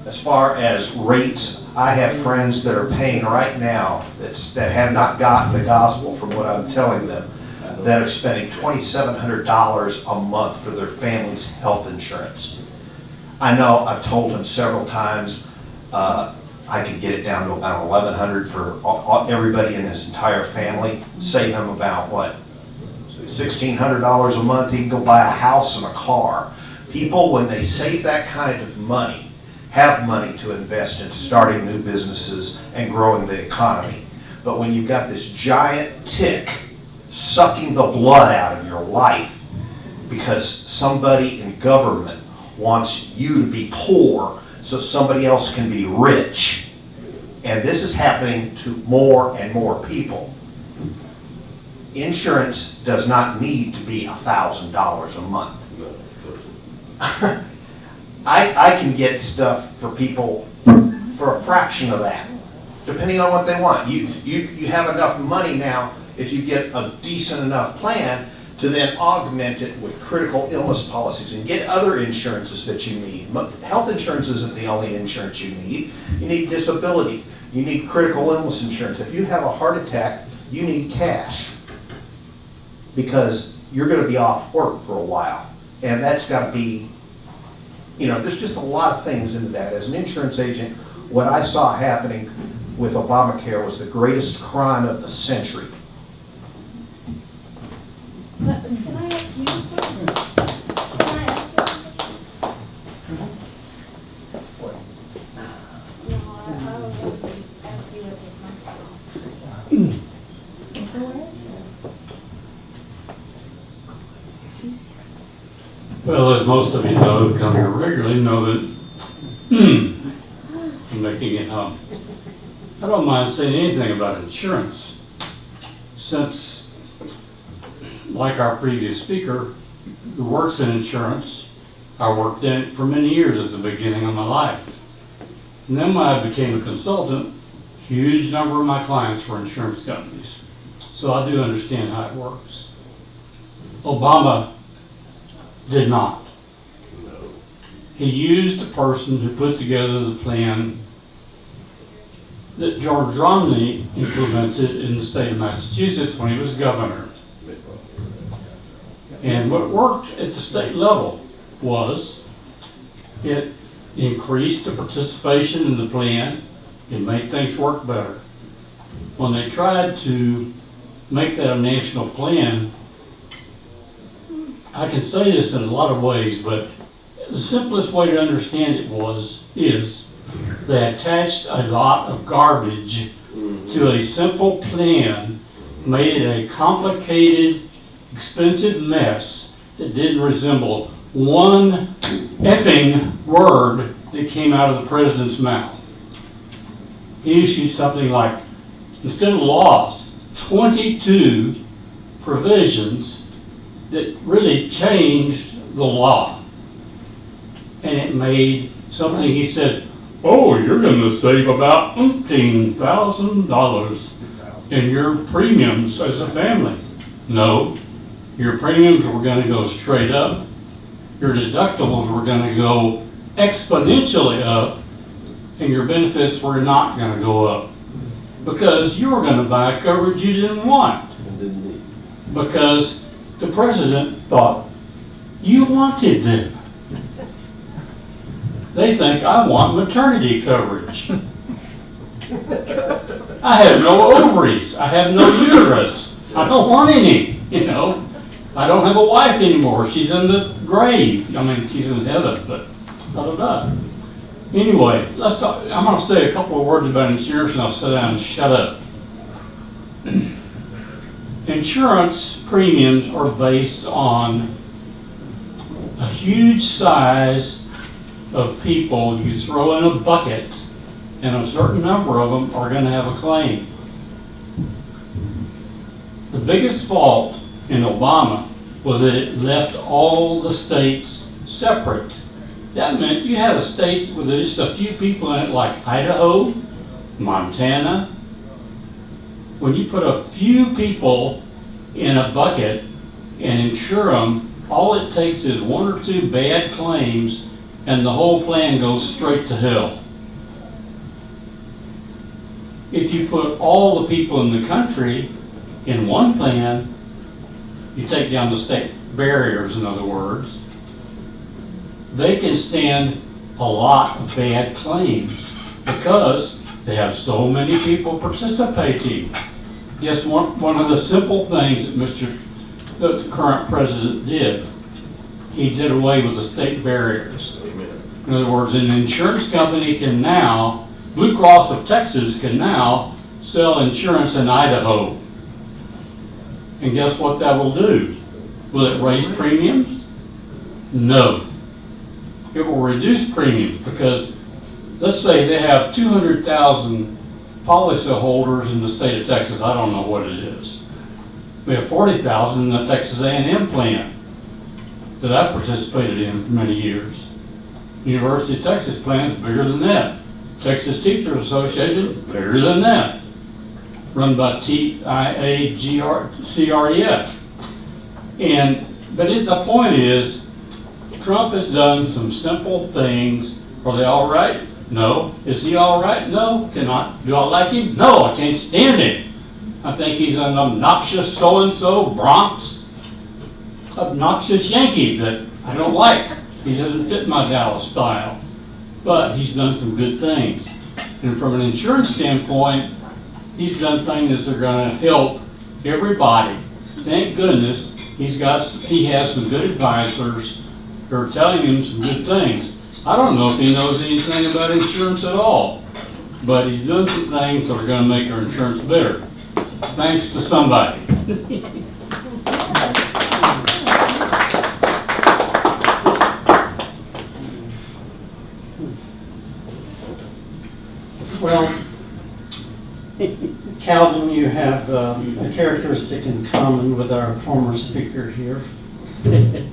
As far as rates, I have friends that are paying right now that have not gotten the gospel from what I'm telling them, that are spending $2,700 a month for their family's health insurance. I know I've told them several times I could get it down to about $1,100 for everybody in his entire family, save him about what, $1,600 a month. He can go buy a house and a car. People, when they save that kind of money, have money to invest in starting new businesses and growing the economy. But when you've got this giant tick sucking the blood out of your life because somebody in government wants you to be poor so somebody else can be rich, and this is happening to more and more people. Insurance does not need to be $1,000 a month. I can get stuff for people for a fraction of that, depending on what they want. You have enough money now, if you get a decent enough plan, to then augment it with critical illness policies and get other insurances that you need. Health insurance isn't the only insurance you need. You need disability. You need critical illness insurance. If you have a heart attack, you need cash because you're going to be off work for a while. And that's got to be, you know, there's just a lot of things into that. As an insurance agent, what I saw happening with Obamacare was the greatest crime of the century. Can I ask you a question? Can I ask you a question? No, I don't want to ask you at the microphone. Go ahead. Well, as most of you know who come here regularly know that I'm making it home. I don't mind saying anything about insurance, since, like our previous speaker, who works in insurance, I worked in it for many years at the beginning of my life. And then when I became a consultant, huge number of my clients were insurance companies. So I do understand how it works. Obama Did not. He used the person who put together the plan that George Romney implemented in the state of Massachusetts when he was governor. And what worked at the state level was it increased the participation in the plan, it made things work better. When they tried to make that a national plan, I can say this in a lot of ways, but the simplest way to understand it is they attached a lot of garbage to a simple plan, made it a complicated, expensive mess that didn't resemble one effing word that came out of the president's mouth. He issued something like, instead of laws, 22 provisions that really changed the law. And it made something, he said, oh, you're going to save about $18,000 in your premiums as a family. No, your premiums were going to go straight up. Your deductibles were going to go exponentially up, and your benefits were not going to go up because you were going to buy coverage you didn't want. Because the president thought you wanted them. They think I want maternity coverage. I have no ovaries. I have no uterus. I don't want any, you know. I don't have a wife anymore. She's in the grave. I mean, she's in heaven, but blah, blah, blah. Anyway, let's talk. I'm going to say a couple of words about insurance and I'll sit down and shut up. Insurance premiums are based on a huge size of people you throw in a bucket, and a certain number of them are going to have a claim. The biggest fault in Obama was that it left all the states separate. That meant you had a state with just a few people in it, like Idaho, Montana. When you put a few people in a bucket and insure them, all it takes is one or two bad claims and the whole plan goes straight to hell. If you put all the people in the country in one plan, you take down the state barriers, in other words, they can stand a lot of bad claims because they have so many people participating. Just one of the simple things that the current president did, he did away with the state barriers. In other words, an insurance company can now, Blue Cross of Texas can now sell insurance in Idaho. And guess what that will do? Will it raise premiums? No. It will reduce premiums because let's say they have 200,000 policyholders in the state of Texas. I don't know what it is. We have 40,000 in the Texas A&M plan that I've participated in for many years. University of Texas plan is bigger than that. Texas Teachers Association, bigger than that. Run by TIACREF. But the point is, Trump has done some simple things. Are they all right? No. Is he all right? No. Do I like him? No, I can't stand him. I think he's an obnoxious so-and-so Bronx, obnoxious Yankee that I don't like. He doesn't fit my Dallas style. But he's done some good things. And from an insurance standpoint, he's done things that are going to help everybody. Thank goodness he has some good advisors who are telling him some good things. I don't know if he knows anything about insurance at all, but he's doing some things that are going to make our insurance better. Thanks to somebody. Well, Calvin, you have a characteristic in common with our former speaker here,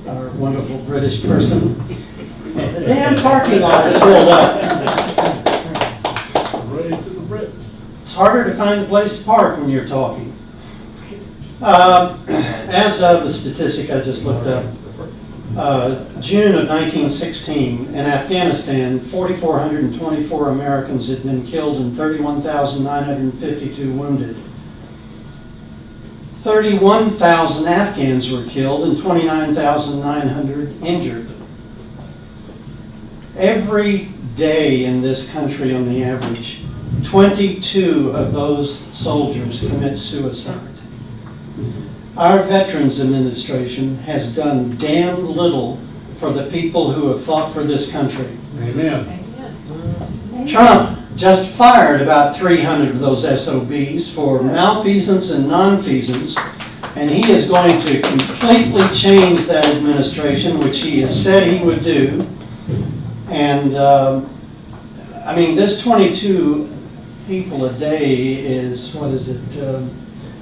our wonderful British person. The damn parking lot is filled up. It's harder to find a place to park when you're talking. As of the statistic I just looked up, June of 1916, in Afghanistan, 4,424 Americans had been killed and 31,952 wounded. 31,000 Afghans were killed and 29,900 injured. Every day in this country, on the average, 22 of those soldiers commit suicide. Our Veterans Administration has done damn little for the people who have fought for this country. Amen. Trump just fired about 300 of those SOBs for malfeasance and nonfeasance, and he is going to completely change that administration, which he has said he would do. And I mean, this 22 people a day is, what is it,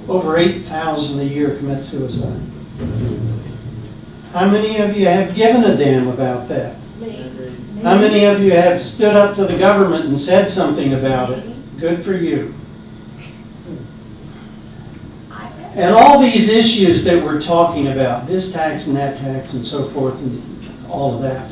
over 8,000 a year commit suicide. How many of you have given a damn about that? How many of you have stood up to the government and said something about it? Good for you. And all these issues that we're talking about, this tax and that tax and so forth and all of that,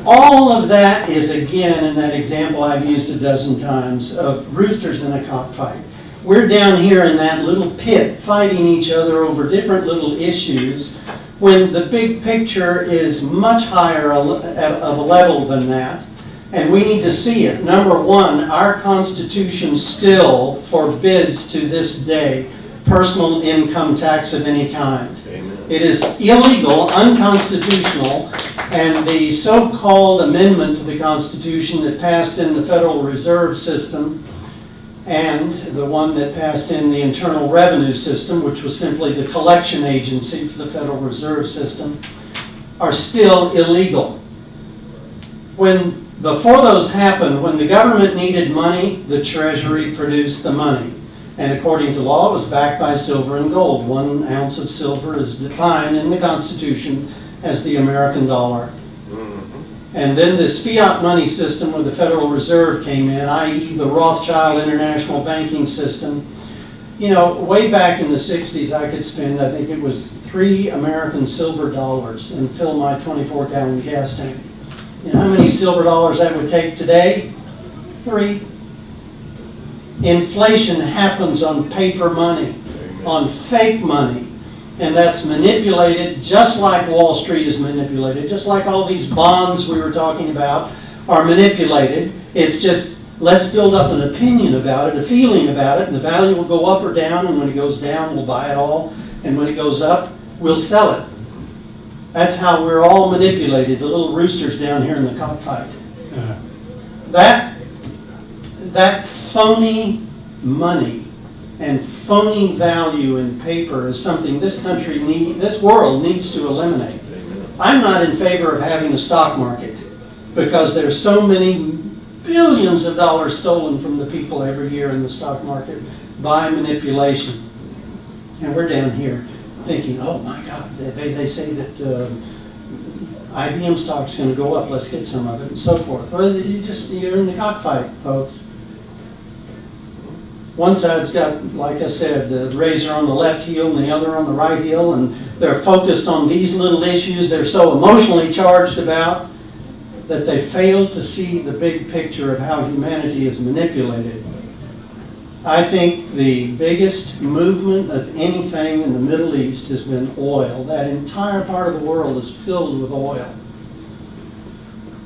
all of that is, again, in that example I've used a dozen times of roosters in a cockfight. We're down here in that little pit fighting each other over different little issues when the big picture is much higher of a level than that. And we need to see it. Number one, our Constitution still forbids to this day personal income tax of any kind. Amen. It is illegal, unconstitutional, and the so-called amendment to the Constitution that passed in the Federal Reserve System and the one that passed in the Internal Revenue System, which was simply the collection agency for the Federal Reserve System, are still illegal. Before those happened, when the government needed money, the Treasury produced the money. And according to law, it was backed by silver and gold. 1 ounce of silver is defined in the Constitution as the American dollar. And then this fiat money system where the Federal Reserve came in, i.e. the Rothschild International Banking System. You know, way back in the 60s, I could spend, I think it was 3 American silver dollars and fill my 24-gallon gas tank. You know how many silver dollars that would take today? 3. Inflation happens on paper money, on fake money. And that's manipulated just like Wall Street is manipulated, just like all these bonds we were talking about are manipulated. It's just, let's build up an opinion about it, a feeling about it, and the value will go up or down, and when it goes down, we'll buy it all, and when it goes up, we'll sell it. That's how we're all manipulated, the little roosters down here in the cockfight. That phony money and phony value in paper is something this world needs to eliminate. I'm not in favor of having a stock market because there's so many billions of dollars stolen from the people every year in the stock market by manipulation. And we're down here thinking, oh my God, they say that IBM stock's going to go up, let's get some of it, and so forth. Well, you're in the cockfight, folks. One side's got, like I said, the razor on the left heel and the other on the right heel, and they're focused on these little issues they're so emotionally charged about that they fail to see the big picture of how humanity is manipulated. I think the biggest movement of anything in the Middle East has been oil. That entire part of the world is filled with oil.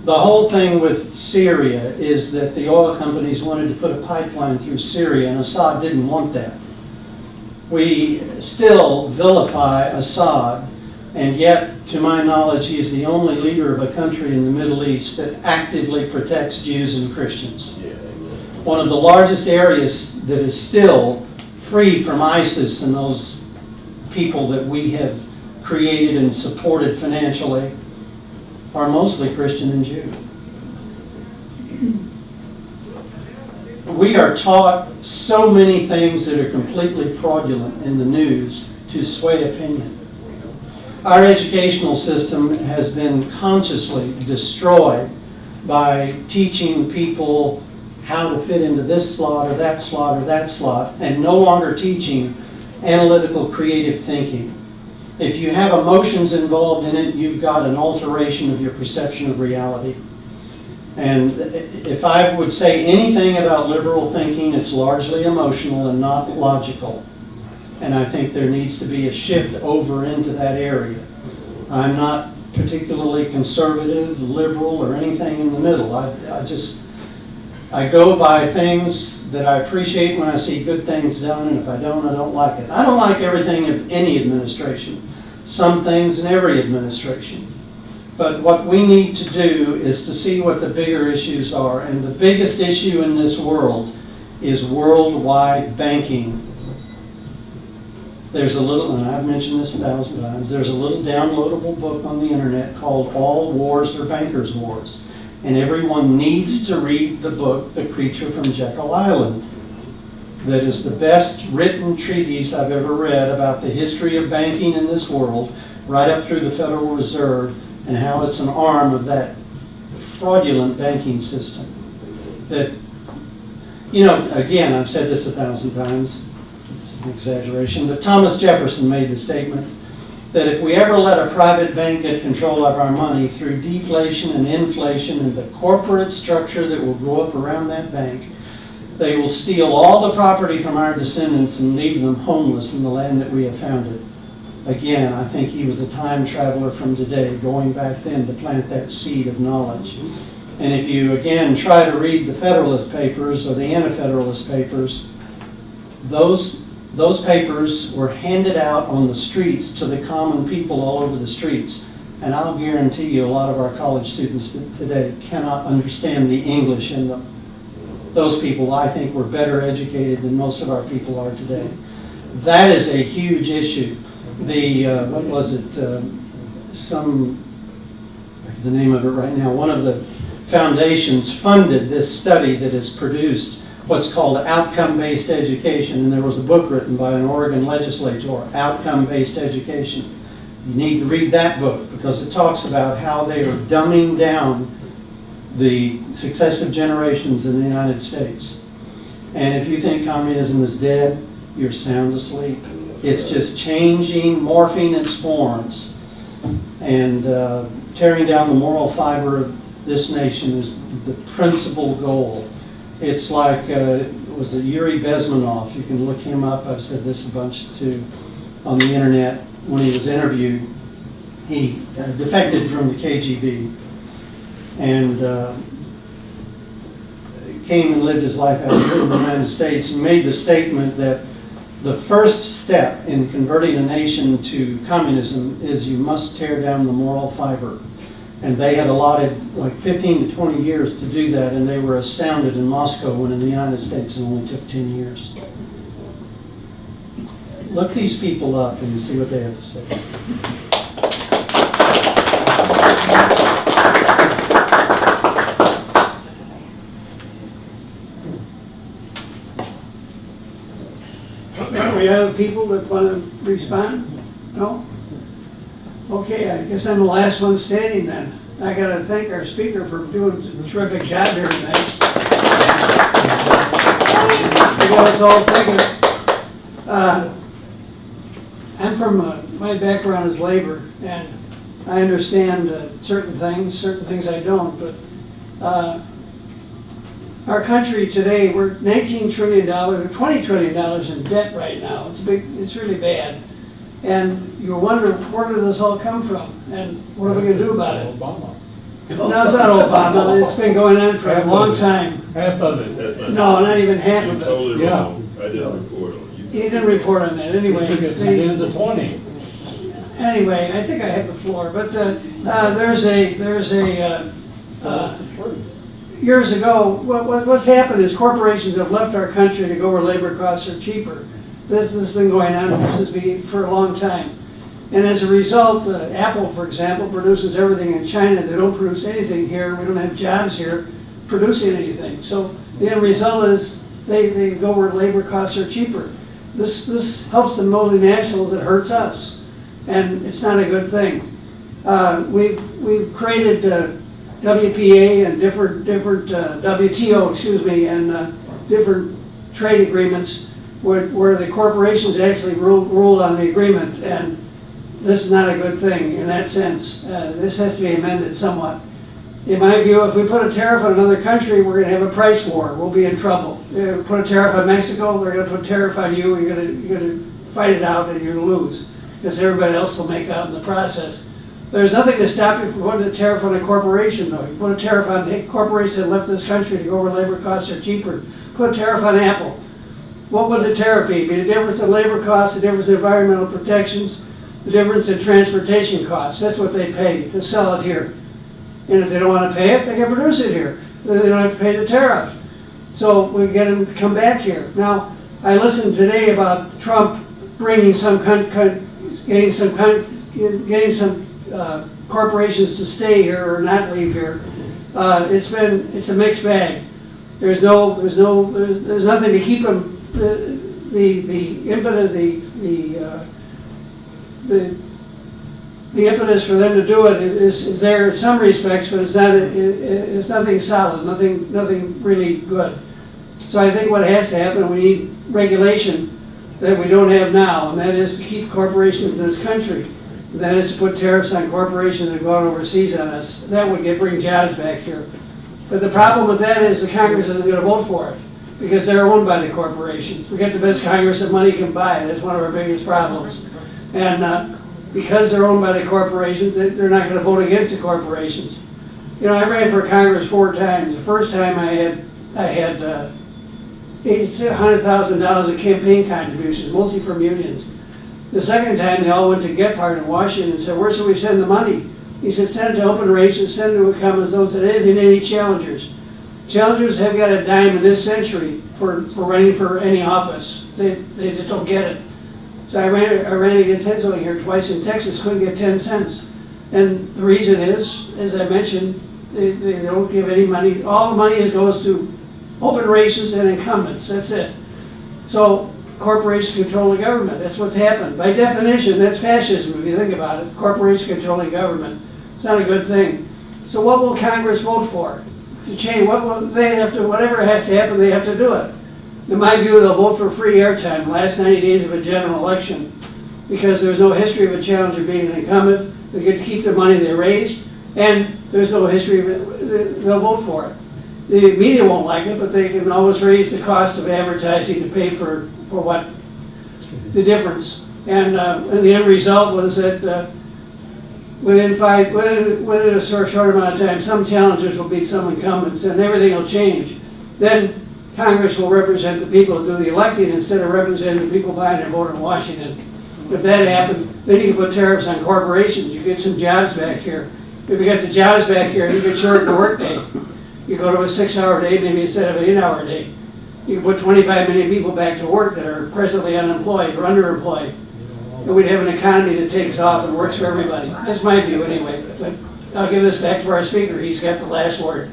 The whole thing with Syria is that the oil companies wanted to put a pipeline through Syria, and Assad didn't want that. We still vilify Assad, and yet, to my knowledge, he is the only leader of a country in the Middle East that actively protects Jews and Christians. One of the largest areas that is still free from ISIS and those people that we have created and supported financially are mostly Christian and Jew. We are taught so many things that are completely fraudulent in the news to sway opinion. Our educational system has been consciously destroyed by teaching people how to fit into this slot or that slot or that slot, and no longer teaching analytical creative thinking. If you have emotions involved in it, you've got an alteration of your perception of reality. And if I would say anything about liberal thinking, it's largely emotional and not logical. And I think there needs to be a shift over into that area. I'm not particularly conservative, liberal, or anything in the middle. I go by things that I appreciate when I see good things done, and if I don't like it. I don't like everything of any administration, some things in every administration. But what we need to do is to see what the bigger issues are, and the biggest issue in this world is worldwide banking. There's a little, and I've mentioned this 1,000 times, there's a little downloadable book on the internet called All Wars Are Bankers' Wars. And everyone needs to read the book, The Creature from Jekyll Island. That is the best written treatise I've ever read about the history of banking in this world, right up through the Federal Reserve, and how it's an arm of that fraudulent banking system. That, you know, again, I've said this 1,000 times, it's an exaggeration, but Thomas Jefferson made the statement that if we ever let a private bank get control of our money through deflation and inflation and the corporate structure that will grow up around that bank, they will steal all the property from our descendants and leave them homeless in the land that we have founded. Again, I think he was a time traveler from today, going back then to plant that seed of knowledge. And if you, again, try to read the Federalist Papers or the Anti-Federalist Papers, those papers were handed out on the streets to the common people all over the streets. And I'll guarantee you a lot of our college students today cannot understand the English in them. Those people, I think, were better educated than most of our people are today. That is a huge issue. What was it, the name of it right now, one of the foundations funded this study that has produced what's called outcome-based education, and there was a book written by an Oregon legislator, Outcome-Based Education. You need to read that book because it talks about how they are dumbing down the successive generations in the United States. And if you think communism is dead, you're sound asleep. It's just changing, morphing its forms, and tearing down the moral fiber of this nation is the principal goal. It's like, was it Yuri Bezmenov? You can look him up. I've said this a bunch too on the internet. When he was interviewed, he defected from the KGB and came and lived his life out here in the United States and made the statement that the first step in converting a nation to communism is you must tear down the moral fiber. And they had allotted like 15 to 20 years to do that, and they were astounded in Moscow when in the United States it only took 10 years. Look these people up and see what they have to say. We have people that want to respond? No? Okay, I guess I'm the last one standing then. I gotta thank our speaker for doing a terrific job here tonight. You got us all thinking. I'm from, my background is labor, and I understand certain things I don't, but our country today, we're $19 trillion or $20 trillion in debt right now. It's really bad. And you wonder, where did this all come from? And what are we going to do about it? Obama. No, it's not Obama. It's been going on for a long time. Half of it. That's No, not even half You're of it. totally Yeah. wrong. I didn't report on you. He didn't report on that. Anyway, We took it to the end of 20. anyway, I think I have the floor. But there's a years ago, what's happened is corporations have left our country to go where labor costs are cheaper. This has been going on for a long time. And as a result, Apple, for example, produces everything in China. They don't produce anything here. We don't have jobs here producing anything. So the end result is they go where labor costs are cheaper. This helps the multinationals. It hurts us. And it's not a good thing. We've created WPA and different WTO, and different trade agreements where the corporations actually rule on the agreement, and this is not a good thing in that sense. This has to be amended somewhat. In my view, if we put a tariff on another country, we're gonna have a price war, we'll be in trouble. Put a tariff on Mexico, they're gonna put a tariff on you, you're gonna fight it out and you're gonna lose, because everybody else will make out in the process. There's nothing to stop you from putting a tariff on a corporation, though. You put a tariff on a corporation that left this country to go where labor costs are cheaper. Put a tariff on Apple. What would the tariff be? Be the difference in labor costs, the difference in environmental protections, the difference in transportation costs. That's what they pay to sell it here. And if they don't want to pay it, they can produce it here. Then they don't have to pay the tariff. So we get them to come back here. Now, I listened today about Trump bringing getting some corporations to stay here or not leave here. It's a mixed bag. There's nothing to keep them. The impetus for them to do it is there in some respects, but it's nothing solid, nothing really good. So I think what has to happen, we need regulation that we don't have now, and that is to keep corporations in this country. And that is to put tariffs on corporations that have gone overseas on us. That would bring jobs back here. But the problem with that is the Congress isn't going to vote for it, because they're owned by the corporations. We get the best Congress that money can buy. That's one of our biggest problems. And because they're owned by the corporations, they're not going to vote against the corporations. You know, I ran for Congress 4 times. The first time I had $100,000 of campaign contributions, mostly from unions. The second time, they all went to Gephardt in Washington and said, where should we send the money? He said, send it to open races, send it to incumbents, don't send anything to any challengers. Challengers have got a dime in this century for running for any office. They just don't get it. So I ran against Hensel here twice in Texas, couldn't get 10 cents. And the reason is, as I mentioned, they don't give any money. All the money goes to open races and incumbents, that's it. So corporations control the government, that's what's happened. By definition, that's fascism if you think about it. Corporations controlling government. It's not a good thing. So what will Congress vote for? To change, whatever has to happen, they have to do it. In my view, they'll vote for free airtime the last 90 days of a general election, because there's no history of a challenger being an incumbent. They get to keep the money they raised, and there's no history of it. They'll vote for it. The media won't like it, but they can always raise the cost of advertising to pay for what the difference. And the end result was that within a short amount of time, some challengers will beat some incumbents, and everything will change. Then Congress will represent the people who do the electing instead of representing the people buying their vote in Washington. If that happens, then you can put tariffs on corporations. You get some jobs back here. If you get the jobs back here, you can shorten the workday. You go to a 6-hour day maybe instead of an 8-hour day. You can put 25 million people back to work that are presently unemployed or underemployed. And we'd have an economy that takes off and works for everybody. That's my view anyway. But I'll give this back to our speaker. He's got the last word.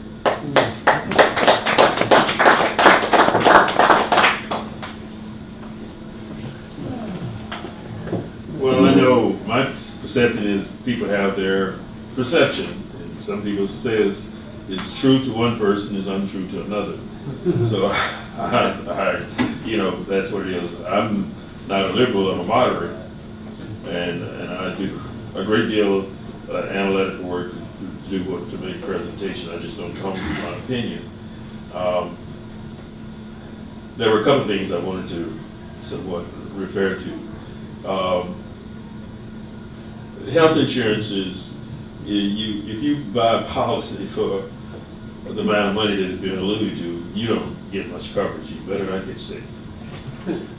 Well, I know my perception is people have their perception. And some people say it's true to one person is untrue to another. So, that's what it is. I'm not a liberal, I'm a moderate. And I do a great deal of analytical work to make presentation. I just don't come with my opinion. There were a couple of things I wanted to somewhat refer to. Health insurance is, if you buy a policy for the amount of money that has been alluded to, you don't get much coverage. You better not get sick.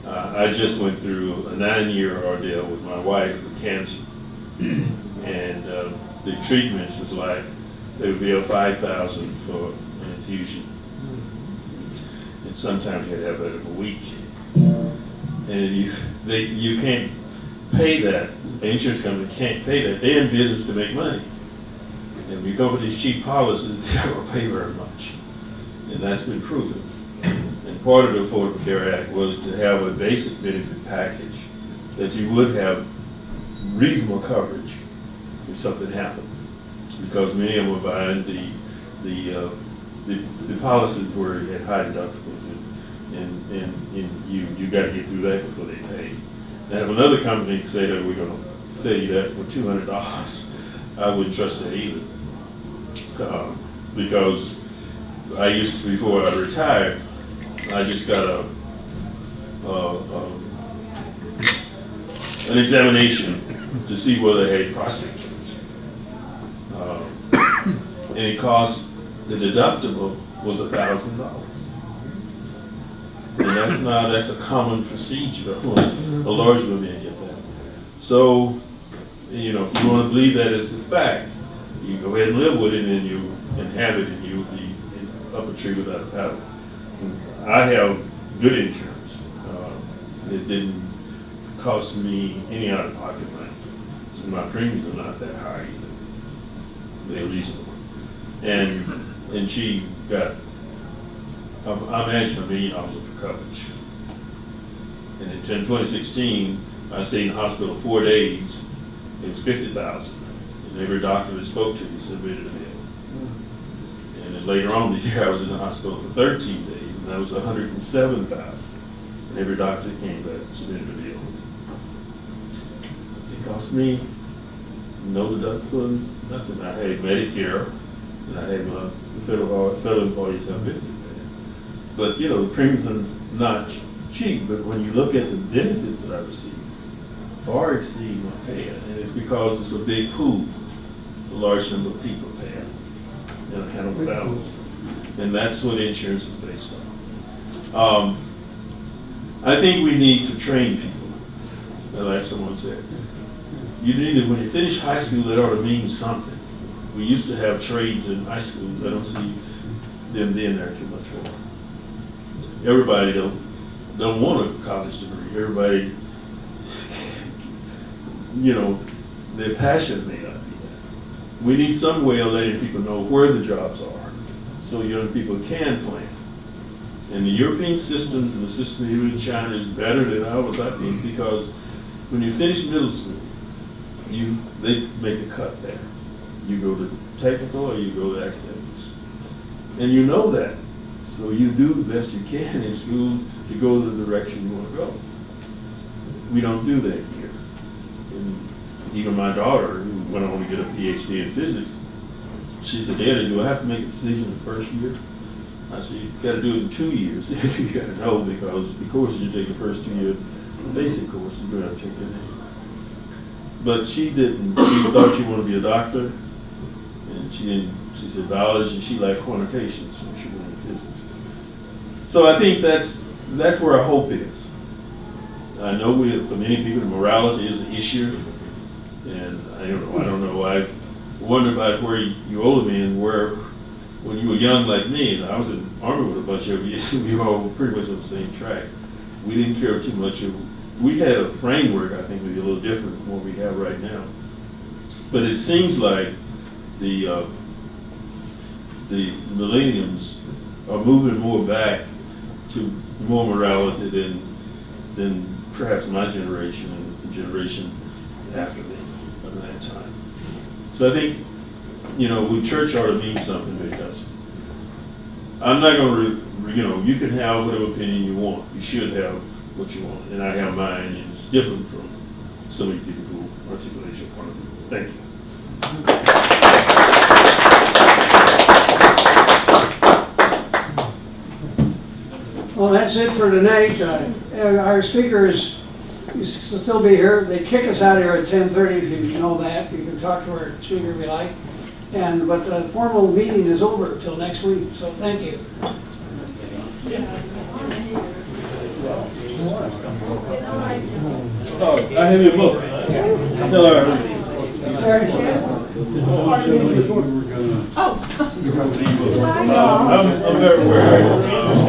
I just went through a 9-year ordeal with my wife with cancer, and the treatments was like they would bill $5,000 for an infusion, and sometimes you had to have it a week, and you can't pay that. The insurance company can't pay that. They're in business to make money, and we go with these cheap policies, they don't pay very much, and that's been proven. And part of the Affordable Care Act was to have a basic benefit package that you would have reasonable coverage if something happened, because many of them were buying the policies where you had high deductibles, and you got to get through that before they pay. Now, if another company say that we're going to say you that for $200, I wouldn't trust that either. Because I used to, before I retired, I just got an examination to see whether they had prostate cancer. And it cost, the deductible was $1,000. And that's a common procedure. A large women get that. So, you know, if you want to believe that as the fact, you go ahead and live with it and you inhabit it and you'll be up a tree without a paddle. I have good insurance. It didn't cost me any out-of-pocket money. So my premiums are not that high either. They're reasonable. And she got, I imagine $1 million of coverage. And in 2016, I stayed in the hospital 4 days. It was $50,000. And every doctor that spoke to me submitted a bill. And then later on the year, I was in the hospital for 13 days, and that was $107,000. And every doctor that came back submitted a bill. It cost me no deductible, nothing. I had Medicare, and I had my federal employees have benefit. But you know, the premiums are not cheap. But when you look at the benefits that I receive, far exceed my pay, and it's because it's a big pool. A large number of people pay it, and I handle the balance. And that's what insurance is based on. I think we need to train people. Like someone said, you need to, when you finish high school, it ought to mean something. We used to have trades in high schools. I don't see them being there too much more. Everybody don't want a college degree. Everybody, you know, their passion may not be that. We need some way of letting people know where the jobs are, so young people can plan. And the European systems and the system here in China is better than ours, I think, because when you finish middle school, they make a cut there. You go to technical or you go to academics. And you know that. So you do the best you can in school to go the direction you want to go. We don't do that here. And even my daughter, who went on to get a PhD in physics, she said, "Daddy, do I have to make a decision the first year?" I said, "You've got to do it in 2 years if you got to know, because the course you take the first 2 years, basic course, you're going to take it." But she didn't. She thought she wanted to be a doctor, and she didn't. She said biology, and she liked quantitation, so she went into physics. So I think that's where our hope is. I know for many people, the morality is an issue, and I don't know. I wonder about where you older men were when you were young like me, and I was in the Army with a bunch of you. We were all pretty much on the same track. We didn't care too much. We had a framework, I think, maybe a little different from what we have right now. But it seems like the millenniums are moving more back to more morality than perhaps my generation and the generation after me of that time. So I think, you know, church ought to mean something, because I'm not going to, you can have whatever opinion you want. You should have what you want, and I have mine, and it's different from so many people who articulate your point of view. Thank you. Well, that's it for tonight. Our speakers will still be here. They kick us out of here at 10:30, if you know that. You can talk to our speaker if you like. But the formal meeting is over until next week, so thank you. Oh, I have your book. Tell her. Oh. I'm very aware.